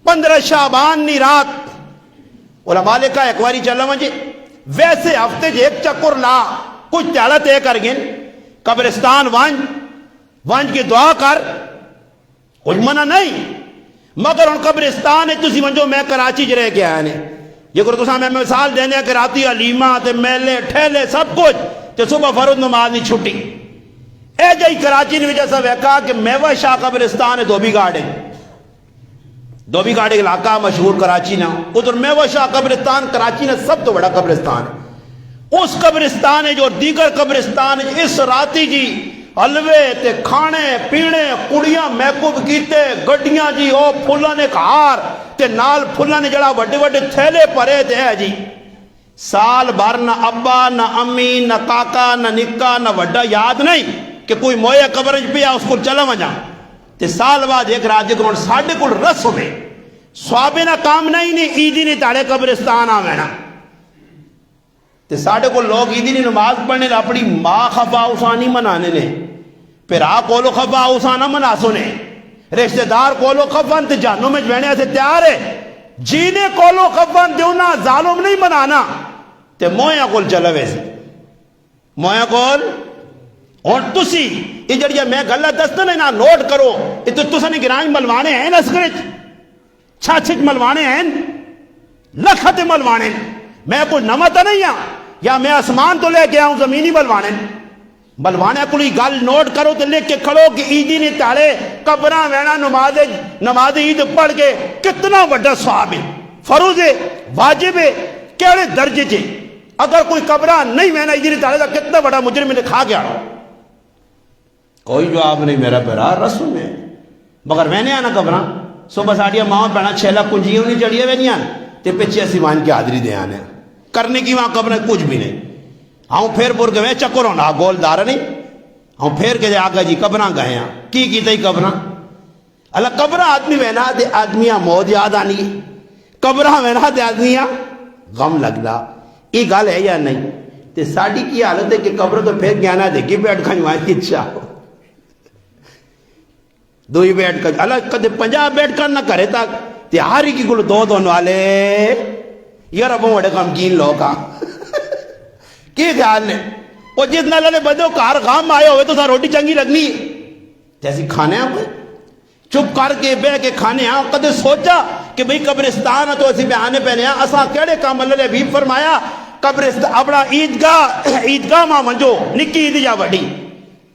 15 شعبان نی رات علماء لے کا ایک واری چلا مجھے ویسے ہفتے جے ایک چکر لا کچھ تیالہ تے کر گئن قبرستان وانج کی دعا کر کچھ منع نہیں مگر ان قبرستان ہے تسی منجو میں کراچی جرے کے آنے یہ کرو تسا میں مثال دینے کہ راتی علیمہ تے میلے ٹھیلے سب کچھ تے صبح فرض نماز نہیں چھٹی اے جائی کراچی نے وجہ سے ویکا کہ میوہ شاہ قبرستان ہے دھوبی گاڑے علاقہ مشہور کراچی نہ ادھر میوہ شاہ قبرستان کراچی نے سب تو بڑا قبرستان ہے اس قبرستان ہے جو دیگر قبرستان ہے اس راتی جی حلوے تے کھانے پینے کڑیاں محکوب کیتے گڈیاں جی او پھولاں نے کھار تے نال پھولاں نے جڑا وڈے وڈے تھیلے پرے تے ہے جی سال بھر نہ ابا نہ امی نہ کاکا نہ نکا نہ وڈا یاد نہیں کہ کوئی مویا قبر پہ اس کو چلا وجا تے سال بعد ایک رات جے کون ساڈے کول رسم ہے سوابے نہ کام نہیں نہیں عیدی نے تاڑے قبرستان آوینا تے ساڈے کو لوگ عیدی نے نماز پڑھنے لے اپنی ماں خفا اسانی منانے نے پھر آ کولو خفا اسانا منا سنے رشتہ دار کولو خفن تے جانوں میں جوینے سے تیار ہے جینے کولو خفن تے انہاں ظالم نہیں منانا تے مویا کول چلا ویسے مویا کول اور تسی یہ جڑیا میں گلہ دستا نا نوٹ کرو یہ تو تسا نے گرائیں ملوانے ہیں اسکرچ چھاچھک ملوانے ہیں لکھت ملوانے میں کوئی نمتا نہیں ہاں یا میں آسمان تو لے کے آؤں زمینی ملوانے کوئی گل نوٹ کرو تو لکھ کے کھڑو کہ عیدی نے تاڑے قبرہ وینا نماز عید پڑھ کے کتنا بڑا ثواب ہے فروض ہے واجب ہے کیڑے درجے چے اگر کوئی قبرہ نہیں وینا عیدی نے تاڑے تو کتنا بڑا مجرم نے کھا گیا کوئی جواب نہیں میرا پیرا رسم ہے مگر میں نے آنا قبرہ صبح ساڑھیا ماں پہنا 6 لاکھ کنجیے انہیں چڑھیے ہوئے نہیں آنا تے پچھے اسی مان کی حاضری دے آنے کرنے کی وہاں قبریں کچھ بھی نہیں ہاں پھر پور گئے چکر ہونا گول دار نہیں ہاں پھر کہ آگا جی قبریں گئے ہیں کی تی قبریں اللہ قبریں آدمی وینا دے آدمیاں موت یاد آنی قبریں وینا دے آدمیاں غم لگنا یہ گل ہے یا نہیں تے ساڑھی کی حالت ہے کہ قبر تو پھر گیا نہ دے گی بیٹھ کھنوائیں کی چاہو دو ہی بیٹھ کر اللہ کدے 50 بیٹھ کر نہ کرے تک تیاری کی گل دو دون والے یہ ربوں وڑے غمگین لوگ کی خیال نے وہ جتنا لے بدو کار غام آئے ہوئے تو سا روٹی چنگی لگنی جیسی کھانے ہیں کوئی چپ کر کے بے کے کھانے ہیں کدے سوچا کہ بھئی قبرستان تو اسی پہ آنے پہنے ہیں اسا کیڑے کام اللہ نے بھی فرمایا قبرستان اپنا عیدگاہ ماں منجو نکی عید یا وڈی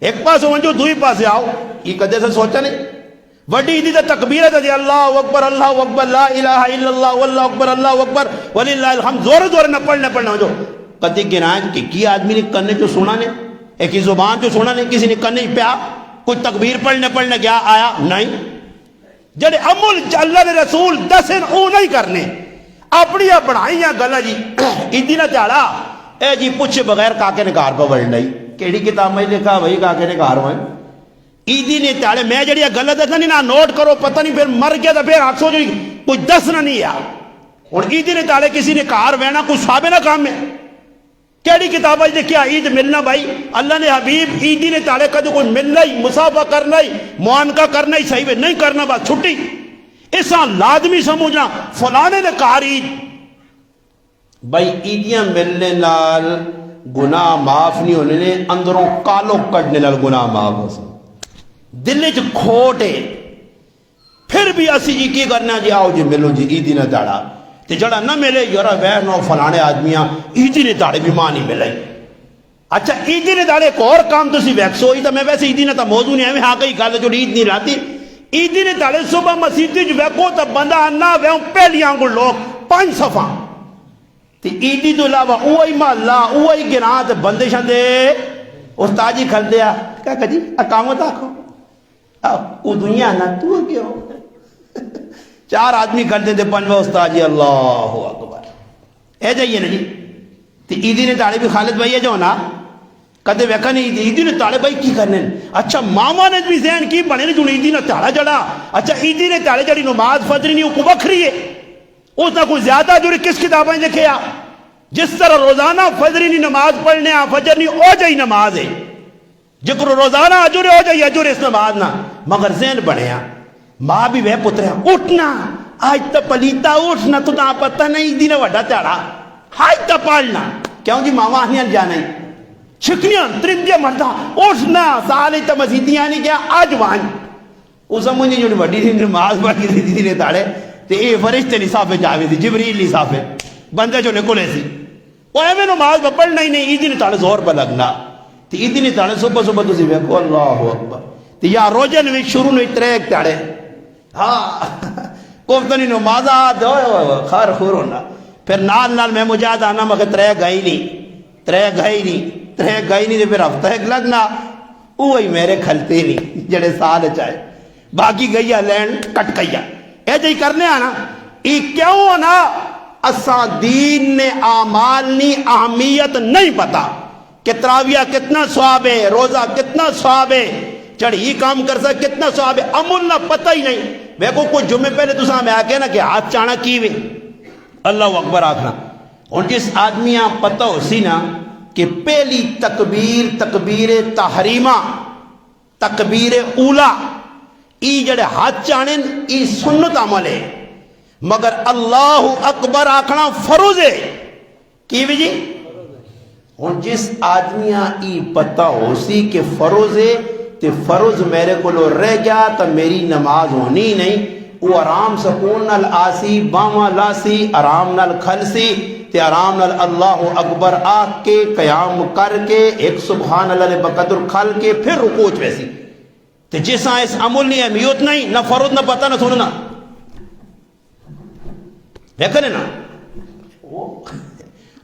ایک پاس منجو دوئی پاس آؤ یہ کدے سے سوچا نہیں وڈی عیدی تا تکبیرت ہے اللہ اکبر لا الہ الا اللہ واللہ اکبر اللہ اکبر وللہ الحمد زور نہ پڑھنا جو کدے گنائیں کہ کی آدمی نے کرنے جو سنا نے ایک ہی زبان جو سنا نے کسی نے کرنے پیا کوئی تکبیر پڑھنے گیا آیا نہیں جڑے عمل اللہ نے رسول دسن او نہیں کرنے اپنی بڑھائیاں گلا جی عیدی نہ چاڑا اے جی پوچھے بغیر کاکے نے کار پہ بڑھ نہیں کیڑی کتاب میں لکھا وہی کاکے نے کار ہوئے عیدی نے تاڑے میں جڑی غلط ہے نہیں نہ نوٹ کرو پتہ نہیں پھر مر گیا تو پھر آنکھ سو جو کوئی دسنا نہیں ہے اور عیدی نے تاڑے کسی نے کار وینا کوئی صحابے نہ کام میں کیڑی کتاب ہے کیا عید ملنا بھائی اللہ نے حبیب عیدی نے تاڑے کا جو کوئی ملنا ہی مسافہ کرنا ہی معانقہ کرنا ہی صحیح ہے نہیں کرنا بات چھٹی ایسا لازمی سمجھنا فلانے نے کار عید بھائی عیدیاں ملنے لال گناہ معاف نہیں ہونے نے اندروں کالوں کٹنے لال گناہ معاف ہو سکتا دلے جو کھوٹے پھر بھی اسی جی کی کرنا جی آؤ جی ملو جی عیدی نہ تاڑا تے جڑا نہ ملے یارا ویرنو فلانے آدمیاں عیدی نے تاڑے بھی ماں نہیں ملے اچھا عیدی نے تاڑے ایک اور کام تو سی ویکسو ہی تا میں ویسے عیدی نے تا موضوع نہیں ہے میں ہاں کئی کہا جو عید نہیں رہتی عیدی نے تاڑے صبح مسیدی جو ویکو تا بندہ انہا ویہوں پہلی آنگو لوگ 5 صفحہ تے عیدی تو علاوہ اوہی محلہ اوہی گناہ تے بندے شندے استاجی کھل دیا کہا جی اکامت آکھو او دنیا نہ تو کیا ہو 4 آدمی کرتے تھے 5 استاد جی اللہ اکبر اے جائیے نا جی تے عیدی نے تاڑے بھی خالد بھائی ہے جو نا کہتے ویکھا نہیں عیدی نے تاڑے بھائی کی کرنے اچھا ماما نے بھی ذہن کی بنے جو عیدی نے تاڑا جڑا اچھا عیدی نے تاڑے جڑی نماز فجر نہیں کو بکھری ہے اس نے کوئی زیادہ جو کس کتابیں لکھے جس طرح روزانہ فجر نہیں نماز پڑھنے فجر نہیں او جائی نماز ہے جکر روزانہ اجر ہو جائے اجر اس نماز نہ مگر ذہن بڑھیا ماں بھی وہ پتریا اٹھنا آج تا پلیتا اٹھنا تو نہ پتہ نہیں دینے وڈا تیارا آج تا پالنا کیوں جی ماں آہنیاں جانا ہی چھکنیاں ترندیاں مردہ اٹھنا سالی تا مسیدیاں نہیں کیا آج وان اس سمجھے جو وڈی دی نماز پڑھ کے دینے تاڑے تے اے فرشتے نصافے جاوے تھی جبریل نصافے بندے جو نکلے سی وہ ایمیں نماز پڑھنا ہی نہیں عیدی نے تاڑے زور پر لگنا تے عیدی نے تاڑے صبح تو سی بیکو اللہ اکبر تے یا روجن میں شروع نہیں تریک تاڑے ہاں کوفتنی نماز دو خار خور ہونا پھر نال میں مجھاد آنا مگر ترے گئی نہیں تے پھر ہفتہ ایک لگنا وہی میرے کھلتے نہیں جڑے سال چاہے باقی گئی لین کٹ گئی اے جی کرنے آنا ای کیوں ہونا اساں دین نے اعمال نی اہمیت نہیں پتا کہ تراویہ کتنا ثواب ہے روزہ کتنا ثواب ہے چڑھی کام کر سا کتنا ثواب ہے عمل نہ پتہ ہی نہیں دیکھو کوئی جمعے پہلے تو میں آ کے نا کہ ہاتھ چانا کی وے اللہ اکبر آخنا اور جس آدمی پتہ ہو سی نا کہ پہلی تکبیر تکبیر تحریمہ تکبیر اولا ای جڑے ہاتھ چانے ای سنت عمل ہے مگر اللہ اکبر آکھنا فرض ہے کی بھی جی اور جس آدمی ای پتہ ہو سی کہ فرض ہے تے فرض میرے کو لو رہ گیا تو میری نماز ہونی نہیں وہ آرام سکون نال آسی باما لاسی آرام نال کھلسی تے آرام نال اللہ اکبر آکھ کے قیام کر کے ایک سبحان اللہ نے بقدر کھل کے پھر رکوع ویسی تے جیسا اس عمل نہیں اہمیت نہیں نہ فرض نہ پتہ نہ سننا دیکھنے نا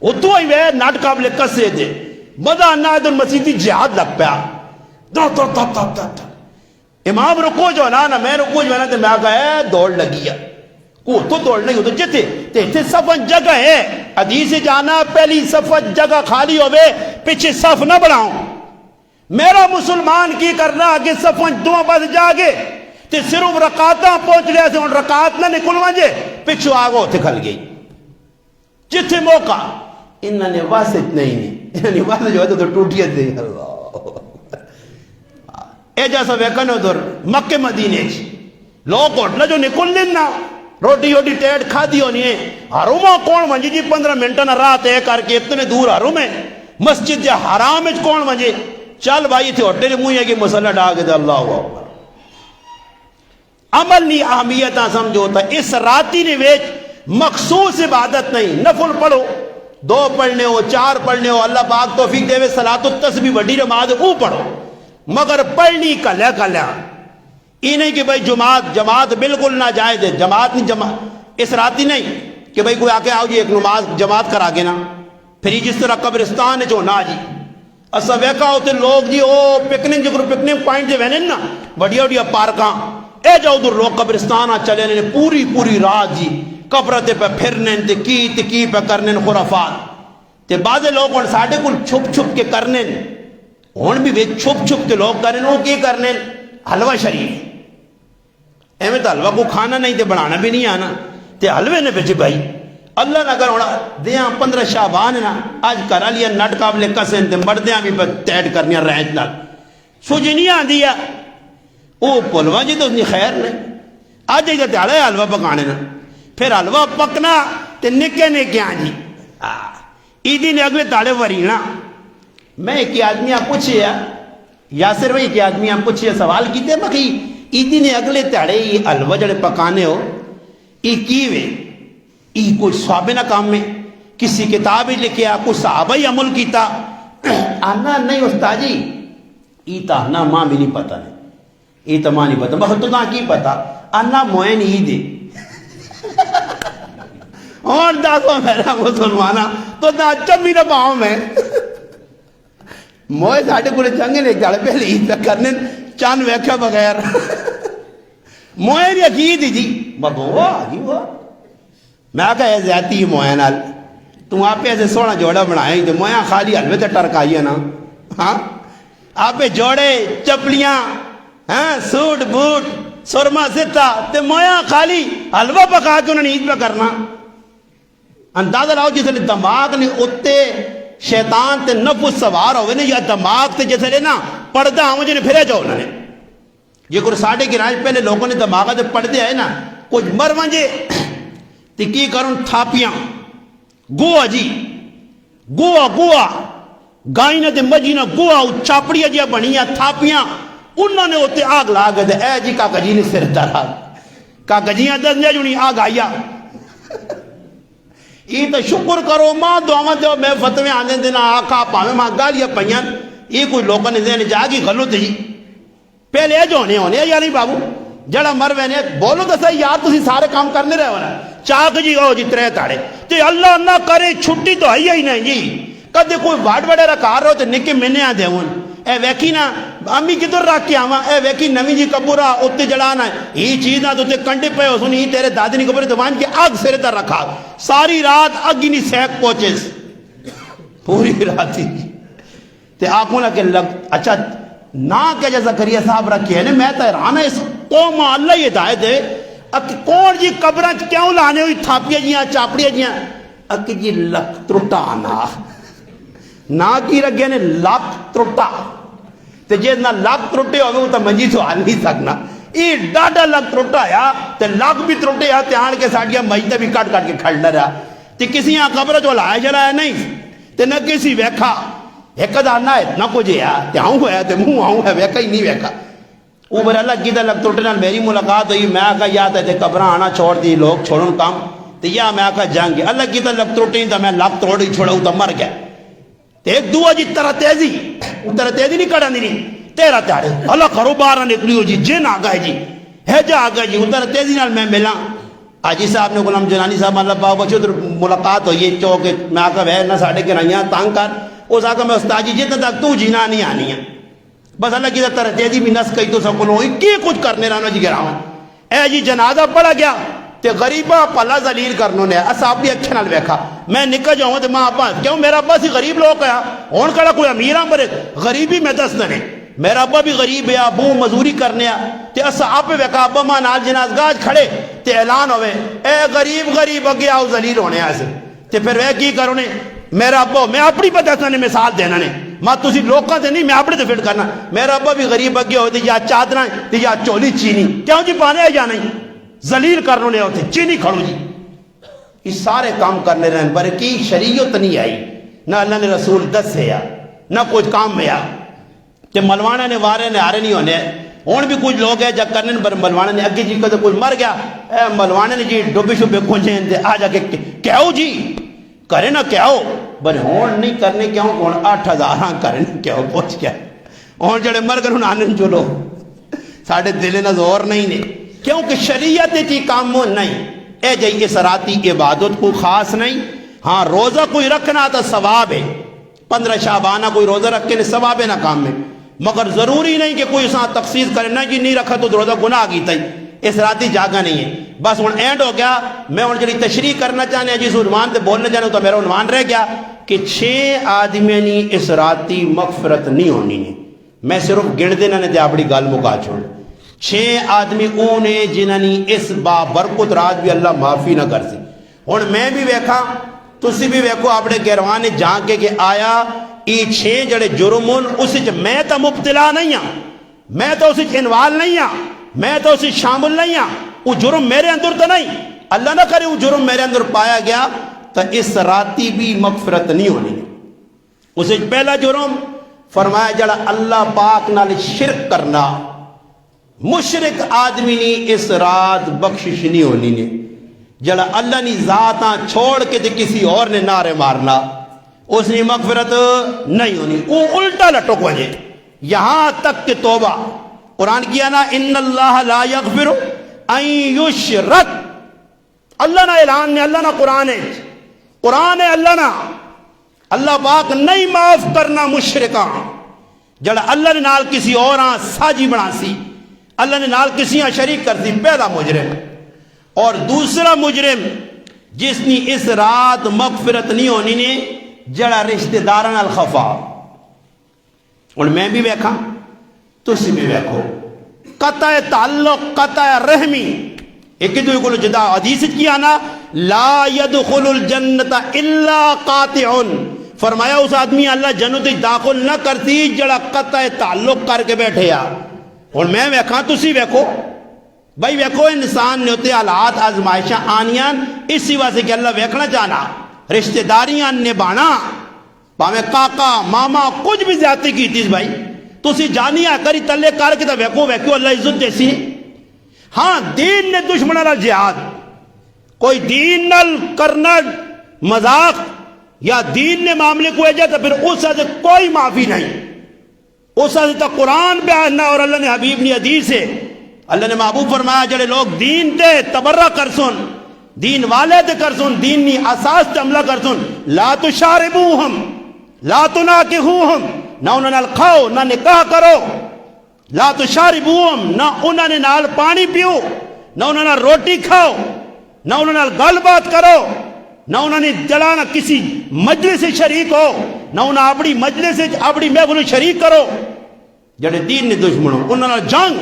وہ تو ہی وہ ناٹ قابل کسے دے مدہ نائد المسیدی جہاد لگ پیا امام رکو جو نا میں رکو جو نا میں آگا ہے دوڑ لگی ہے کو تو دوڑ نہیں ہو تو جتے تے صفن جگہ ہے حدیث جانا پہلی صفن جگہ خالی ہوئے پیچھے صف نہ بڑھاؤں میرا مسلمان کی کرنا آگے صفن دعا بس جاگے تے صرف رکاتاں پہنچ رہے سے ان رکات نہ نکل وانجے پچھو آگو تھے کھل گئی جتھے موقع انہوں نے واسط نہیں انہوں نے واسط جو ہے تو ٹوٹیت دے اللہ اے جیسا ویکن ادھر مکہ مدینے چ لوگ اٹھنا جو نکل لینا روٹی روٹی ٹیٹ کھا دی ہونی ہے حرمہ کون منجی جی 15 منٹ نہ رات ہے کر کے اتنے دور حرم ہے مسجد جا حرام اچ کون منجے چل بھائی تھے اٹھے نے موئی ہے کہ مسئلہ ڈاگ دے اللہ اکبر عمل نہیں اہمیت سمجھوتا اس راتی نے ویچ مخصوص عبادت نہیں نفل پڑھو 2 پڑھنے ہو 4 پڑھنے ہو اللہ پاک توفیق دے وے صلاۃ التسبیح بڑی نماز وہ پڑھو مگر پڑھنی کلیا کلیا یہ نہیں کہ بھائی جماعت بالکل نہ جائز ہے جماعت نہیں جماعت اس راتی نہیں کہ بھائی کوئی آ کے آؤ جی ایک نماز جماعت کرا کے نا پھر یہ جس طرح قبرستان ہے جو نا جی اصلا ویکا ہوتے لوگ جی وہ پکنک جو پکنک پوائنٹ جو وینے نا بڑیا بڑیا پارکاں اے جاؤ در لوگ قبرستان چلے نے پوری رات جی قبرتے پہ پھرنے تے کی پہ کرنے خرافات تے بعض لوگ ان ساڑھے کل چھپ کے کرنے ہون بھی چھپ کے لوگ کرنے وہ کی کرنے حلوہ شریف ایمیں تو حلوہ کو کھانا نہیں تے بنانا بھی نہیں آنا تے حلوے نے پیچھے بھائی اللہ نہ کر ہونا دیاں 15 شعبان نا آج کرا لیا نٹ قابل کسن تے مردیاں بھی تیٹ کرنیا رہنچ نال سجنیاں دیا وہ پلوہ جی تو اتنی خیر نہیں آج ایک دیالہ ہے حلوہ پکانے نا پھر حلوہ پکنا تے نکے نکیاں جی ایدی نے اگلے تاڑے ورینا میں ایک آدمی آپ پوچھے یاسر بھائی ایک آدمی آپ پوچھے سوال کیتے مکھی ایدی نے اگلے تاڑے یہ حلوہ جڑے پکانے ہو ای کیوے ای کوئی صحابہ کام میں کسی کتاب ہی لکھیا کوئی صحابہ ہی عمل کیتا آنا نہیں استاد جی ای تا آنا ماں بھی نہیں پتہ نہیں ای تا ماں نہیں پتہ بخت تو کی پتہ آنا موین ہی دے اور داسو میرا مسلمانہ تو دا چمی نہ پاؤں میں موئے ساڑھے کولے چنگے لے جاڑے پہلے عید پہ کرنے چاند ویکھا بغیر موئے بھی عقید ہی جی بگوا آگی ہوا میں کہا اے زیادتی ہی موئے نال تم آپ پہ ایسے سونا جوڑا بنائیں تو موئے خالی حلوے تے ٹرکائی ہے نا ہاں آپ پہ جوڑے چپلیاں سوٹ بوٹ سرما ستا تے موئے خالی حلوہ پکا کے انہوں نے عید پہ کرنا اندازہ لاؤ جسے دماغ نے اتے شیطان تے نفس سوار ہوئے نا یا دماغ تے جیسے لے نا پردہ آمجھے نے پھرے جاؤ انہوں نے یہ کوئی ساڑھے کی رائج پہلے لوگوں نے دماغہ تے پردے آئے نا کچھ مر منجے تے کی کروں تھاپیاں گوہ جی گوہ گائنہ تے مجینہ گوہ چاپڑیاں جی بنیاں تھاپیاں انہوں نے ہوتے آگ لاغ دے اے جی کاکا جی نے سر دارا کاکا جیاں دس جا جونی آگ آیا یہ تو شکر کرو ماں دعا دو میں فتوے آنے دینا آقا پاوے ماں گالیا پہیان یہ کوئی لوگوں نے ذہن جاگی غلط جی پہلے جو ہونے یا نہیں بابو جڑا مر وینے بولو تو صحیح یار تسی سارے کام کرنے رہے ہونا چاک جی ہو جی ترے تاڑے تے اللہ نہ کرے چھٹی تو ہی نہیں جی کدے کوئی واڈ وڈے رکھا رہو تے نکے منے آ دے ہون اے ویکھی نا امی کدھر رکھ کے آواں اے ویکھی نویں جی کبورا اتے جڑانا ہے یہ چیز نہ تو تے کنڈے پہ ہو سنی تیرے دادی نے کبورے دوان کے آگ سرے تر رکھا ساری رات اگی نہیں سیک پہنچے پوری رات ہی تے آنکھوں لگے لگ اچھا نہ کہ جیسا زکریا صاحب رکھے ہیں میں تو حیران ہے اس قوم اللہ یہ ہدایت ہے کون جی قبراں کیوں لانے ہوئی تھاپیاں جیاں چاپڑیاں جیاں اک جی لک ترٹا نہ کی رکھے نے لک ترٹا تے جے نہ لک ترٹے ہوگے وہ تو منجی تو آن نہیں سکنا یہ ڈاڈا لک ترٹا یا تے لک بھی ترٹے یا تے آن کے ساڑھیا مجھتے بھی کٹ کٹ کے کھڑ رہا تے کسی یہاں قبر جو لائے جلایا نہیں تے نہ کسی ویکھا ایک دانا ہے نہ کچھ ہے تے آؤں ہویا تے منہ آؤں ہے ویکھا ہی نہیں ویکھا اوپر اللہ کی لگ ٹوٹنے میری ملاقات ہوئی میں آکا یاد ہے قبراں آنا چھوڑ دی لوگ چھوڑن کام تو یا میں آکا جنگ اللہ کی لگ ٹوٹیں تو میں لگ توڑی چھوڑا تو مر گیا تو ایک دعا جی طرح تیزی نہیں کڑا نہیں تیرا تیارے اللہ کرو بارہ نکلی ہو جی جن آگا ہے جی ہے جا آگا جی اتر تیزی نال میں ملا آجی صاحب نے غلام جنانی صاحب اللہ باو بچو تو ملاقات ہوئی چوک میں آکا وے نہ ساڑھے کے رہیاں تانگ کر اس آکا میں استاد جی جتنا تک تو جینا نہیں آنی ہے بس اللہ کی طرح تیزی بھی نس کئی تو سب کو کی کچھ کرنے رہنا جی گراؤں اے جی جنازہ پڑا گیا تے غریبہ پلا ذلیل کرنوں نے اصحاب بھی اچھے نال بیکھا میں نکل جاؤں تے ماں ابا کیوں میرا ابا سی غریب لوگ ہے ہون کڑا کوئی امیراں برے غریبی میں دس دنے میرا ابا بھی غریب ہے ابو مزوری کرنے تے اصحاب پہ بیکھا ابا ماں نال جنازگاہ کھڑے تے اعلان ہوئے اے غریب اگے آؤ ذلیل ہونے ایسے تے پھر وہ کی کرو نے میرا ابا میں اپنی پتہ نے مثال دینا نے ماں تسی لوکاں تے نہیں میں اپنے تے فٹ کرنا میرا ابا بھی غریب اگے ہوتے یا چادراں تے یا چولی چینی کیوں جی پانے یا نہیں ذلیل کرنوں نے ہوتے چینی کھڑو جی اس سارے کام کرنے رہن پر کی شریعت نہیں آئی نہ اللہ نے رسول دس ہے یا نہ کچھ کام میں یا تے ملوانے نے وارے نے آرے نہیں ہونے ہون بھی کچھ لوگ ہیں جب کرنے پر ملوانے نے اگے جی کدے کوئی مر گیا اے ملوانے نے جی ڈوبے شبے کھونچے تے آ جا کے کہو جی کرے نہ کہو بر ہون نہیں کرنے کیوں کون 8000 کرے نہ کہو پہنچ گیا ہون جڑے مر گئے انہوں چلو ساڑھے دلے نہ زور نہیں نے کیونکہ شریعت تھی کام نہیں اے جائی اس راتی عبادت کو خاص نہیں ہاں روزہ کوئی رکھنا تو ثواب ہے 15 شعبانہ کوئی روزہ رکھنے ثواب ہے نہ کام میں مگر ضروری نہیں کہ کوئی اساں تخصیص کرے نہ جی نہیں رکھا تو روزہ گناہ کی تھی اس راتی جاگا نہیں ہے بس ہوں اینڈ ہو گیا میں ہوں جڑی تشریح کرنا چاہنے ہیں جس عنوان تے بولنے جانے تو میرا عنوان رہ گیا کہ 6 آدمی نی اس راتی مغفرت نہیں ہونی نے میں صرف گن دینا نے تے اپنی گل مکا چھوڑ 6 آدمی اونے جنہاں نی اس بابرکت رات بھی اللہ معافی نہ کر سی ہوں میں بھی ویکھا تسی بھی ویکھو اپنے گہروانے جان کے آیا یہ 6 جڑے جرمون اس میں تو مبتلا نہیں ہاں میں تو اس انوال نہیں ہاں میں تو اسی شامل نہیں ہاں وہ جرم میرے اندر تو نہیں اللہ نہ کرے وہ جرم میرے اندر پایا گیا تو اس راتی بھی مغفرت نہیں ہونی اسے پہلا جرم فرمایا جڑا اللہ پاک نال شرک کرنا مشرک آدمی نی اس رات بخشش نہیں ہونی نے جڑا اللہ نی ذاتاں چھوڑ کے تے کسی اور نے نعرے مارنا اس نے مغفرت نہیں ہونی وہ الٹا لٹک وجے یہاں تک کہ توبہ قرآن کیا نا ان اللہ لا یغفر ان یشرک اللہ نا اعلان نے اللہ نا قرآن ہے اللہ نا اللہ پاک نہیں معاف کرنا مشرکاں جڑا اللہ نے نال کسی اور ساجی بنا سی اللہ نے نال کسی شریک کر سی پہلا مجرم اور دوسرا مجرم جس نے اس رات مغفرت نہیں ہونی نے جڑا رشتہ داراں نال خفا اور میں بھی ویکھا تسی بھی ویکھو قطع تعلق قطع رحمی ایک دوسرے کو جدا حدیث کیا نا لا يدخل الجنت الا قاطع فرمایا اس آدمی اللہ جنت داخل نہ کرتی جڑا قطع تعلق کر کے بیٹھے یا اور میں ویکھا تسی ویکھو بھائی ویکھو انسان نے ہوتے حالات آزمائشاں آنیان اسی واسطے کہ اللہ ویکھنا چاہنا رشتہ داریاں نبھانا پاویں کاکا ماما کچھ بھی زیادتی کی تھی بھائی تسی جانیا کری تلے کار کے تو ویکھو اللہ عزت جیسی ہاں دین نے دشمنہ نال جہاد کوئی دین نال کرنا مذاق یا دین نے معاملے کو ایجا تو پھر اس سے کوئی معافی نہیں اس سے تو قرآن بیان اور اللہ نے حبیب نے حدیث سے اللہ نے محبوب فرمایا جڑے لوگ دین تے تبرہ کر سن دین والے تے کر سن دین نی اساس تے عملہ کر سن لا تشاربوہم لا تناکحوہم نہ انہوں نے کھاؤ نہ نکاح کرو لا تشاربوہم نہ انہوں نے نال پانی پیو نہ انہوں نے روٹی کھاؤ نہ انہوں نے گل بات کرو نہ انہوں نے جلانا کسی مجلس سے شریک ہو نہ انہوں اپنی مجلس سے اپنی محفل شریک کرو جڑے دین نے دشمنوں انہوں نے جنگ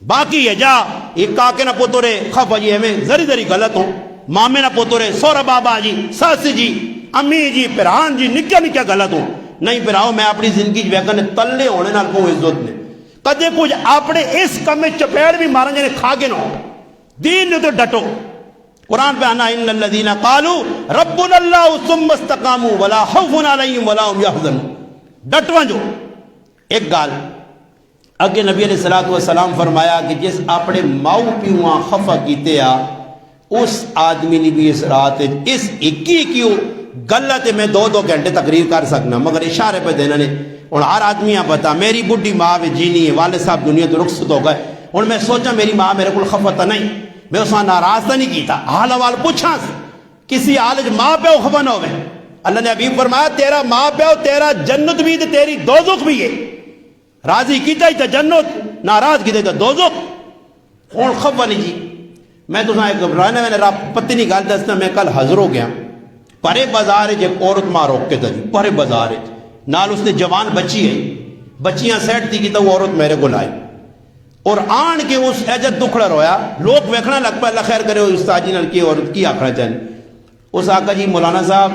باقی ہے جا ایک کاکے نہ پوترے خفا جی ہمیں ذری ذری غلط ہوں مامے نہ پوترے سورا بابا جی ساس جی امی جی پران جی نکیا نکیا غلط ہوں نہیں پراؤ میں اپنی زندگی ویکن تلے ہونے نال کو عزت نے کدے کچھ اپنے اس کم میں چپیڑ بھی مارا جانے کھا کے نہ دین نے تو ڈٹو قرآن پہ آنا ان الذین قالوا ربنا اللہ ثم استقاموا ولا خوف علیہم ولا هم يحزنون ڈٹواں جو ایک گال اگے نبی علیہ الصلوۃ والسلام فرمایا کہ جس اپنے ماؤ پیواں خفا کیتے آ اس آدمی نے بھی اس رات اس اکی کیوں غلط میں 2 گھنٹے تقریر کر سکنا مگر اشارے پہ دینا نے اور ہر آدمی پتا میری بڈھی ماں بھی جینی ہے والد صاحب دنیا تو رخصت ہو گئے اور میں سوچا میری ماں میرے کو خفا نہیں میں اس ناراض نہیں کیتا حال حوال پوچھا کسی حال ماں پہ خفا نہ ہوئے اللہ نے حبیب فرمایا تیرا ماں پہ تیرا جنت بھی تے تیری دوزخ بھی ہے راضی کیتا ہی تے جنت ناراض کیتا ہی تے دوزخ ہوں خفا نہیں جی میں تو گھبرانے میں نے پتہ نہیں گل دسنا میں کل حضر ہو گیا پرے بازار ایک عورت ماں روک کے تھی پرے بازار نال اس نے جوان بچی ہے بچیاں سیٹ تھی کی تو وہ عورت میرے کو لائی اور آن کے اس عجت دکھڑا رویا لوگ ویکھنا لگ پا اللہ خیر کرے استاد جی نال کی عورت کی آکھنا چاہیے اس آقا جی مولانا صاحب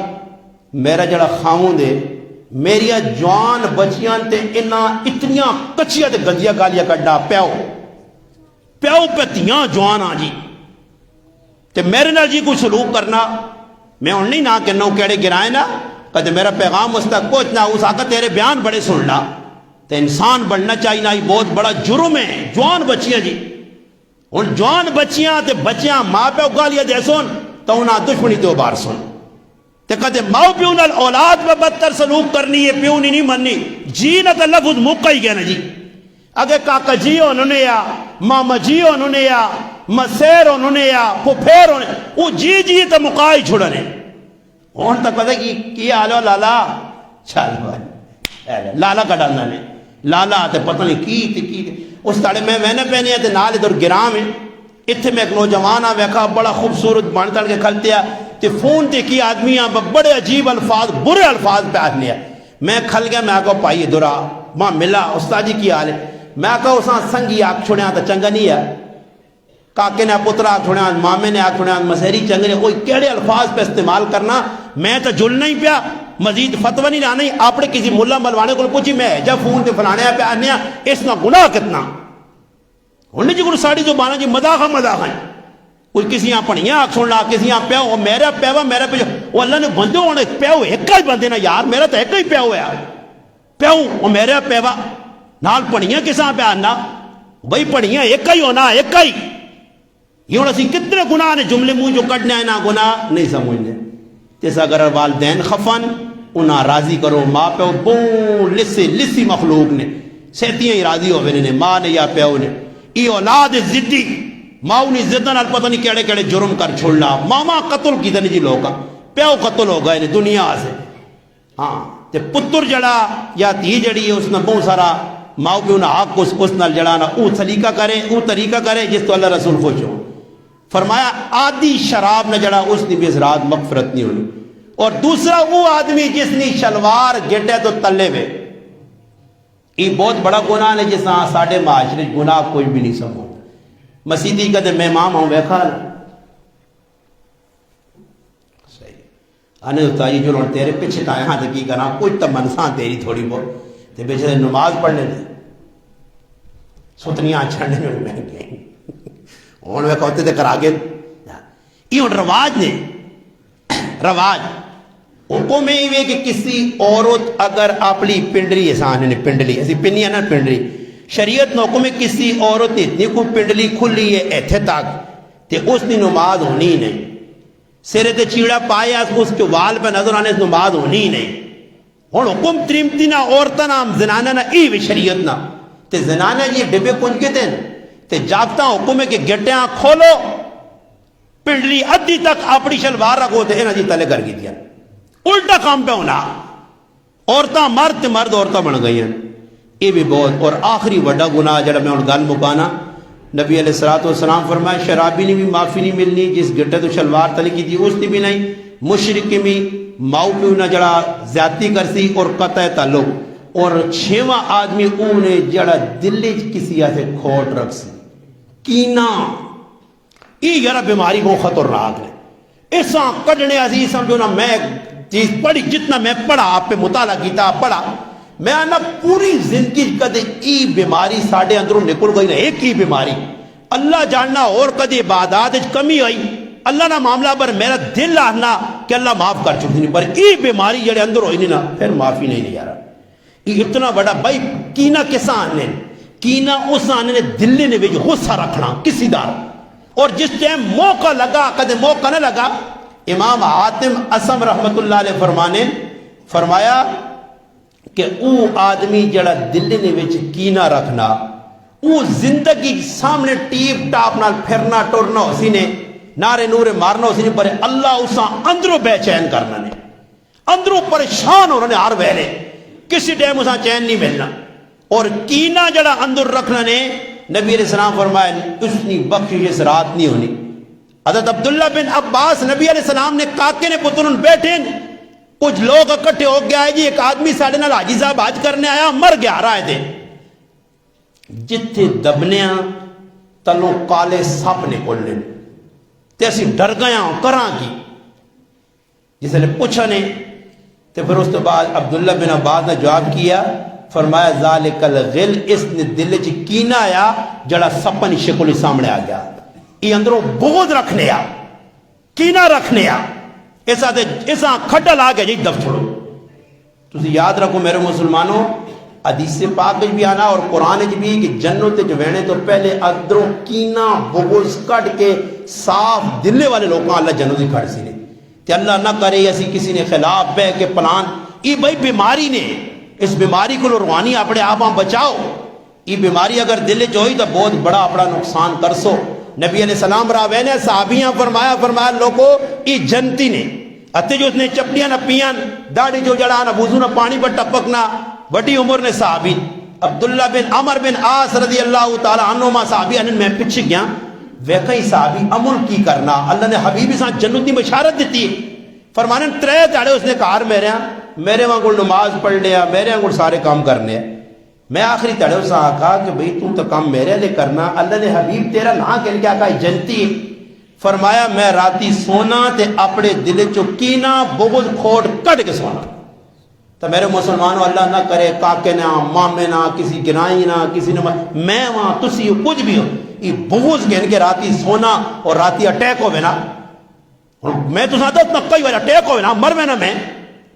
میرا جڑا خاوند ہے میریا جوان بچیاں تے اتنیاں کچیاں تے گندیاں گالیاں کڈا پیو پتیاں جوان آ جی تے میرے نال جی کوئی سلوک کرنا میں ہوں نہیں نہ کہنا کیڑے گرائے نا کہتے میرا پیغام اس تک کچھ نہ اس آقا تیرے بیان بڑے سننا تے انسان بڑھنا چاہیے نہ یہ بہت بڑا جرم ہے جوان بچیاں جی ہوں جوان بچیاں تے بچیاں ماں پیو گالیاں دے سن تو انہاں دشمنی تو بار سن تے کہتے ماں پیو نال اولاد میں بدتر سلوک کرنی ہے پیو نہیں مننی جی نہ تے لفظ موقع ہی گیا نا جی اگے کاکا جی انہوں نے یا ماما جی انہوں نے یا مسیر انہوں نے یا پھپھیر انہوں نے وہ جی تو مقائی چھوڑنے ہوں تک پتہ کی حال لالا چل بھائی لالا کا ڈالنا نے لالا تے پتہ نہیں کی اس تاڑے میں نے پہنے تے نال ادھر گرام ہے اتنے میں ایک نوجوان آ ویکھا بڑا خوبصورت بن تڑ کے کھلتے آ تے فون تے کی آدمی آ بڑے عجیب الفاظ برے الفاظ پہ آدمی میں کھل گیا میں آکو پائی درا ماں ملا استاد جی کی حال ہے میں آکا اساں سنگی آکھ چھوڑیاں تو چنگا نہیں ہے کاکے نے پترا آکھ چھوڑیاں مامے نے آکھ چھوڑیاں مسہری چنگے کوئی کیڑے الفاظ پہ استعمال کرنا میں تو جل نہیں پیا مزید فتوہ نہیں لانا اپنے کسی ملا ملوانے کو پوچھی میں جب فون تے فلانے پہ آنے اس نہ گناہ کتنا انہیں جی کو ساڑی زبانہ جی مداخہ ہیں کوئی کسی یہاں پڑھیاں آکھ سننا کسی یہاں پیو میرا پیوا میرا پیو وہ اللہ نے بندے ہونے پیو ایک ہی بندے نا یار میرا تو ایک ہی پیو ہے یار پیو وہ میرا پیوا نال پڑھیاں کساں پہ آنا بھائی پڑھیاں ایک ہی ہونا ایک ہی یہ ہونا سی کتنے گناہ نے جملے منہ جو کٹنے ہیں نا گناہ نہیں سمجھنے جیسا اگر والدین خفن انہاں راضی کرو ماں پیو بون لسی مخلوق نے سیتیاں ہی راضی ہوئے نے ماں نے یا پیو نے ای اولاد زدی ماں نے زدن ال پتہ نہیں کیڑے کیڑے جرم کر چھوڑنا ماما قتل کی دنی جی لوگا پیو قتل ہو گئے نے دنیا سے ہاں تے پتر جڑا یا تھی جڑی ہے اس نے بہت سارا ماں پیو نہ حق اس نال جڑانا او طریقہ کرے جس تو اللہ رسول خوش ہو فرمایا آدھی شراب نہ جڑا اس نے بھی اس رات مغفرت نہیں ہونی اور دوسرا وہ آدمی جس نے شلوار گٹے تو تلے میں یہ بہت بڑا گناہ ہے جس طرح ساڑھے معاشرے گناہ کوئی بھی نہیں سمجھتا مسیدی کا دے میں امام ہوں بیکھا صحیح آنے ہوتا یہ جو لوگ تیرے پیچھے تھا یہاں تک کی کرنا کوئی تب منسان تیری تھوڑی بہت تے پیچھے نماز پڑھنے دے ستنیاں چھڑنے میں گئے انہوں نے کہتے تھے کرا گے یہ رواج نے رواج حکم میں یہ کہ کسی عورت اگر اپنی پنڈلی احسان نے پنڈلی ایسی پنی ہے نا پنڈلی شریعت نے حکم میں کسی عورت نے اتنی کوئی پنڈلی کھلی ہے ایتھے تک تے اس نے نماز ہونی ہی نہیں سرے تے چیڑا پایا اس کے وال پہ نظر آنے نماز ہونی ہی نہیں اور حکم تریمتی نہ عورتہ نام زنانہ نہ ای بھی شریعت نہ تے زنانہ یہ ڈبے کنج کے تھے تے جابتا حکم ہے کہ گٹیاں کھولو پنڈلی ادھی تک اپنی شلوار رکھو تے انہاں جی تلے کر گئی دیا الٹا کام پہ ہونا عورتاں مرد عورتاں بن گئی ہیں یہ بھی بہت اور آخری وڈا گناہ جڑا میں ان گل مکانا نبی علیہ الصلوۃ والسلام فرمایا شرابی نے بھی معافی نہیں ملنی جس گٹے تو شلوار تلے کی تھی اس نے بھی نہیں مشرک بھی ماؤ پیو نہ جڑا زیادتی کرسی اور قطع تعلق اور چھواں آدمی اونے جڑا دل کسی سے کھوٹ رکھ سی کینا یہ یار بیماری بہت خطرناک ہے ایسا کڈنے عزیز سمجھو نا میں چیز پڑھی جتنا میں پڑھا آپ پہ مطالعہ کیتا پڑھا میں نا پوری زندگی کدے ای بیماری ساڑھے اندروں نکل گئی نا ایک ہی بیماری اللہ جاننا اور کدے عبادات کمی آئی اللہ نہ معاملہ پر میرا دل آنا کہ اللہ معاف کر چکی نہیں پر ای بیماری جڑے اندر ہوئی نہیں نا پھر معافی نہیں یارا یہ اتنا بڑا بھائی کینا کسا آنے کینا اس آنے نے دل نے بھی غصہ رکھنا کسی دار اور جس ٹائم موقع لگا کدے موقع نہ لگا امام حاتم اسم رحمت اللہ علیہ فرمایا کہ او آدمی جڑا دل نے وچ کینا رکھنا او زندگی سامنے ٹیپ ٹاپ نال پھرنا ٹورنا اسی نے نعرے نورے مارنا اسی نے پر اللہ اسا اندروں بے چین کرنا نے اندروں پریشان ہونا نے ہر ویلے کسی ٹائم اسا چین نہیں ملنا اور کینا جڑا اندر رکھنا نے نبی علیہ السلام فرمایا اس نے بخشش اس رات نہیں ہونی حضرت عبداللہ بن عباس نبی علیہ السلام نے کاکے نے پترن بیٹھے کچھ لوگ اکٹھے ہو گیا ہے جی ایک آدمی ساڑھے نال حاجی صاحب حج کرنے آیا مر گیا رہا ہے تھے جتھے دبنیاں تلوں کالے سپ نکل لیں تے اسی ڈر گیا ہوں کراں کی جسے نے پوچھا نے تے پھر اس تو بعد عبداللہ بن عباس نے جواب کیا فرمایا ذالک الغل اس نے دل چ کینا آیا جڑا سپن شکل سامنے آ گیا یہ اندروں بغض رکھنے آ کینا رکھنے آ ایسا کھٹل آ گیا جی دب چھوڑو تسی یاد رکھو میرے مسلمانوں حدیث پاک بھی آنا اور قرآن بھی کہ جنت جوینے تو پہلے اندروں کینا بغض کٹ کے صاف دلے والے لوگوں اللہ جنت ہی کھڑ سی نے کہ اللہ نہ کرے ایسی کسی نے خلاف بہ کے پلان یہ بھائی بیماری نے اس بیماری کو روحانی اپنے آپ بچاؤ یہ بیماری اگر دل چوئی تو بہت بڑا اپنا نقصان کر سو نبی علیہ السلام راوے نے صحابیاں فرمایا لوگوں یہ جنتی نے اتے جو اس نے چپڑیاں نہ پیاں داڑھی جو جڑا نہ وضو نہ پانی پر ٹپکنا بڑی عمر نے صحابی عبداللہ بن عمر بن عاص رضی اللہ تعالی عنہما صحابی انہوں میں پیچھے گیا ویکھئی صحابی عمل کی کرنا اللہ نے حبیبی ساتھ جنت کی بشارت دیتی فرمانے ترے تاڑے اس نے کہا میرے وہاں کو نماز پڑھ لیا میرے وہاں کو سارے کام کرنے ہیں میں آخری تڑے اس نے کہا کہ بھئی تو کام میرے لئے کرنا اللہ نے حبیب تیرا نہ کہنے کیا کہا جنتی فرمایا میں راتی سونا تے اپنے دل چو کینا بغض کھوٹ کٹ کے سونا تو میرے مسلمانوں اللہ نہ کرے کاکے نہ مامے نہ کسی گرائی نہ کسی نہ میں وہاں تسی کچھ بھی ہو یہ بغض کہنے کے راتی سونا اور راتی اٹیک ہوئے نا میں تو ساتھ اتنا کئی بار اٹیک ہوئے نا مر میں نا میں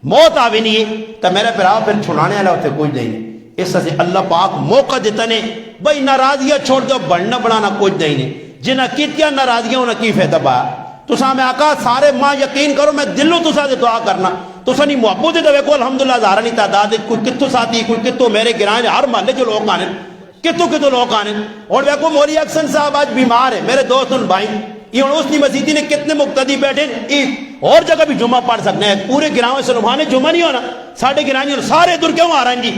موت آوی نہیں تو میرے پھر پھر چھڑانے والا ہوتے کچھ نہیں اس سے اللہ پاک موقع دیتا نے بھائی ناراضیاں چھوڑ دو بڑھنا بڑھانا کچھ نہیں جنہ کیتیا ناراضیاں انہیں کی فیدہ پایا تو سا میں آقا سارے ماں یقین کرو میں دلوں تو ساتھ دعا کرنا تو سا نہیں محبوب دے کو الحمدللہ زہرہ نہیں تعداد کوئی کتوں ساتھی کوئی کتوں میرے گرائیں ہر محلے جو لوگ آنے کتوں لوگ آنے اور دیکھو مولی اکسن صاحب آج بیمار ہے میرے دوست ان بھائی یہ اس نے مسیدی نے کتنے مقتدی بیٹھے اور جگہ بھی جمعہ پڑھ سکتے ہیں پورے گراؤں سے روحانے جمعہ نہیں ہونا ساڑھے گرائیں سارے دور کیوں آ رہے ہیں جی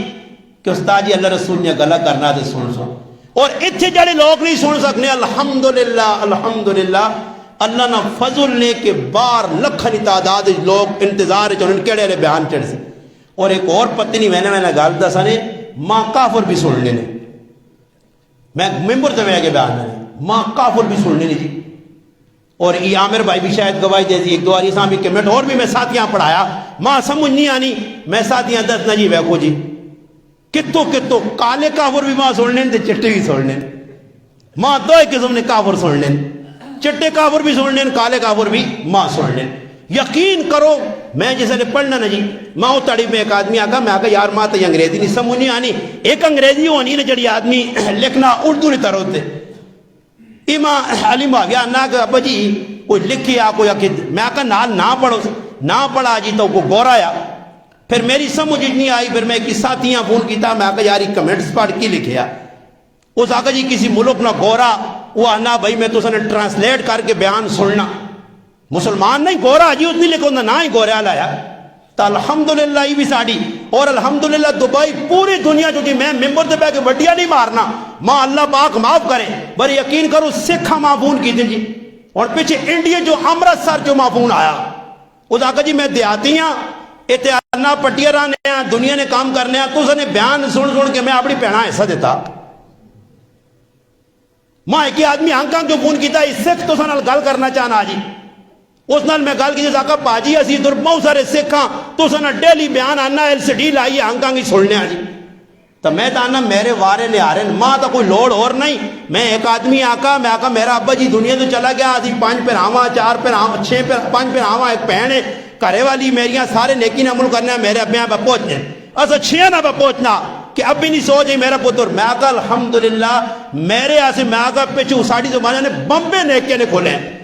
کہ استاد جی اللہ رسول نے گلہ کرنا دے سن اور اتھے جڑے لوگ نہیں سن سکنے الحمدللہ اللہ نہ فضل نے کہ بار لکھنی تعداد لوگ انتظار ان کیڑے بیان چڑھ سے اور ایک اور پتہ نہیں میں نے گل دسا نے ماں کافر بھی سننے نے میں ممبر سے میں کے بیان نے ماں کافر بھی سننے نے جی اور یہ عامر بھائی بھی شاید گواہی دے دی ایک دو آری سامی کے منٹ اور بھی میں ساتھیاں پڑھایا ماں سمجھ نہیں آنی میں ساتھیاں دس نہ جی ویکو جی کتوں کالے کافر بھی ماں سننے دے چٹے بھی سننے ماں دو ایک قسم نے کافر سننے چٹے کافر بھی سننے کالے کافر بھی ماں سننے یقین کرو میں جسے نے پڑھنا نا جی ماں اتڑی میں ایک آدمی آگا میں آگا یار ماں تو انگریزی نہیں سمجھ نہیں آنی ایک انگریزی ہونی نا جڑی آدمی لکھنا اردو نہیں تر ہوتے امام علی معاویہ نہ کہ ابا جی کوئی لکھیا کوئی عقید میں آکا نہ پڑھو نہ پڑھا جی تو کو گورا یا پھر میری سمجھ نہیں آئی پھر میں کس ساتھیاں فون کیتا میں آکا یاری کمنٹس پڑھ کی لکھیا اس آکا جی کسی ملک نہ گورا وہ آنا بھائی میں تو سنے ٹرانسلیٹ کر کے بیان سننا مسلمان نہیں گورا جی اس نے لکھو نہ ہی گورا لایا تو الحمدللہ ہی بھی ساڑی اور الحمدللہ دبئی پوری دنیا جو میں ممبر دے پہ کے وڈیا نہیں مارنا ماں اللہ پاک معاف کرے بر یقین کرو سکھا معفون کی دیں جی اور پیچھے انڈیا جو امرتسر جو معفون آیا اس آقا جی میں دیہاتی ہاں اتنا پٹیرہ نے دنیا نے کام کرنے تو نے بیان سن کے میں اپنی بھیڑا حصہ دیتا ماں ایک آدمی ہانگ جو فون کیتا ہے سکھ تو سن گل کرنا چاہنا جی اس نال میں گل کی آقا باجی اسی ادھر بہت سارے سکھ ہاں تو سن ڈیلی بیان آنا ایل سی ڈی لائیے ہانگ ہی سننے جی تو میں تو آنا میرے وارے لے آ رہے ہیں ماں تو کوئی لوڑ اور نہیں میں ایک آدمی آقا میں آقا میرا ابا جی دنیا تو چلا گیا آدھی 5 پہراواں 4 پہراواں 6 5 پہراواں ایک بہن ہے گھرے والی میریاں سارے نیکی نے عمل کرنے میرے ابے پہ پہنچنے اصل 6 نہ پہ پہنچنا کہ اب بھی نہیں سوچ میرا پتر میں آقا الحمدللہ میرے آسے میں آقا پیچھو ساڑھی زمانے نے بمبے نیکے نے کھولے ہیں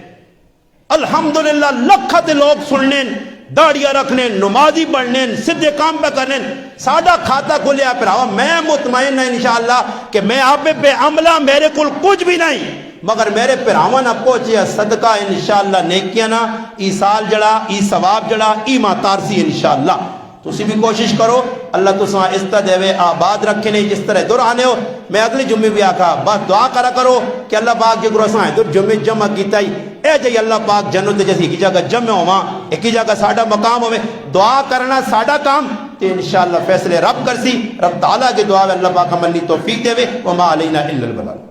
الحمدللہ لکھت لوگ سننے داڑیاں رکھنے نمازی پڑھنے سدھے کام پہ کرنے ساڑھا کھاتا کھولیا پھر آوا میں مطمئن ہے انشاءاللہ کہ میں آپ پہ عملہ میرے کل کچھ بھی نہیں مگر میرے پھر آوا نہ پہنچے صدقہ انشاءاللہ نیکیاں نا ای سال جڑا ای ثواب جڑا ای ماں تارسی انشاءاللہ تو اسی بھی کوشش کرو اللہ تو ساں استہ دے وے آباد رکھے نہیں جس طرح دور آنے ہو میں اگلی جمعے بھی آکھا بس دعا کرا کرو کہ اللہ پاک جو گروہ ساں دور جمعے جمع کیتا ہی اے جائی اللہ پاک جنت جیسی ایک جگہ جمع ہوا ایک جگہ ساڑھا مقام ہوئے دعا کرنا ساڑھا کام تو انشاءاللہ فیصلے رب کرسی رب تعالیٰ کی دعا اللہ پاک عملی توفیق دے وے وما علینا الا البلاغ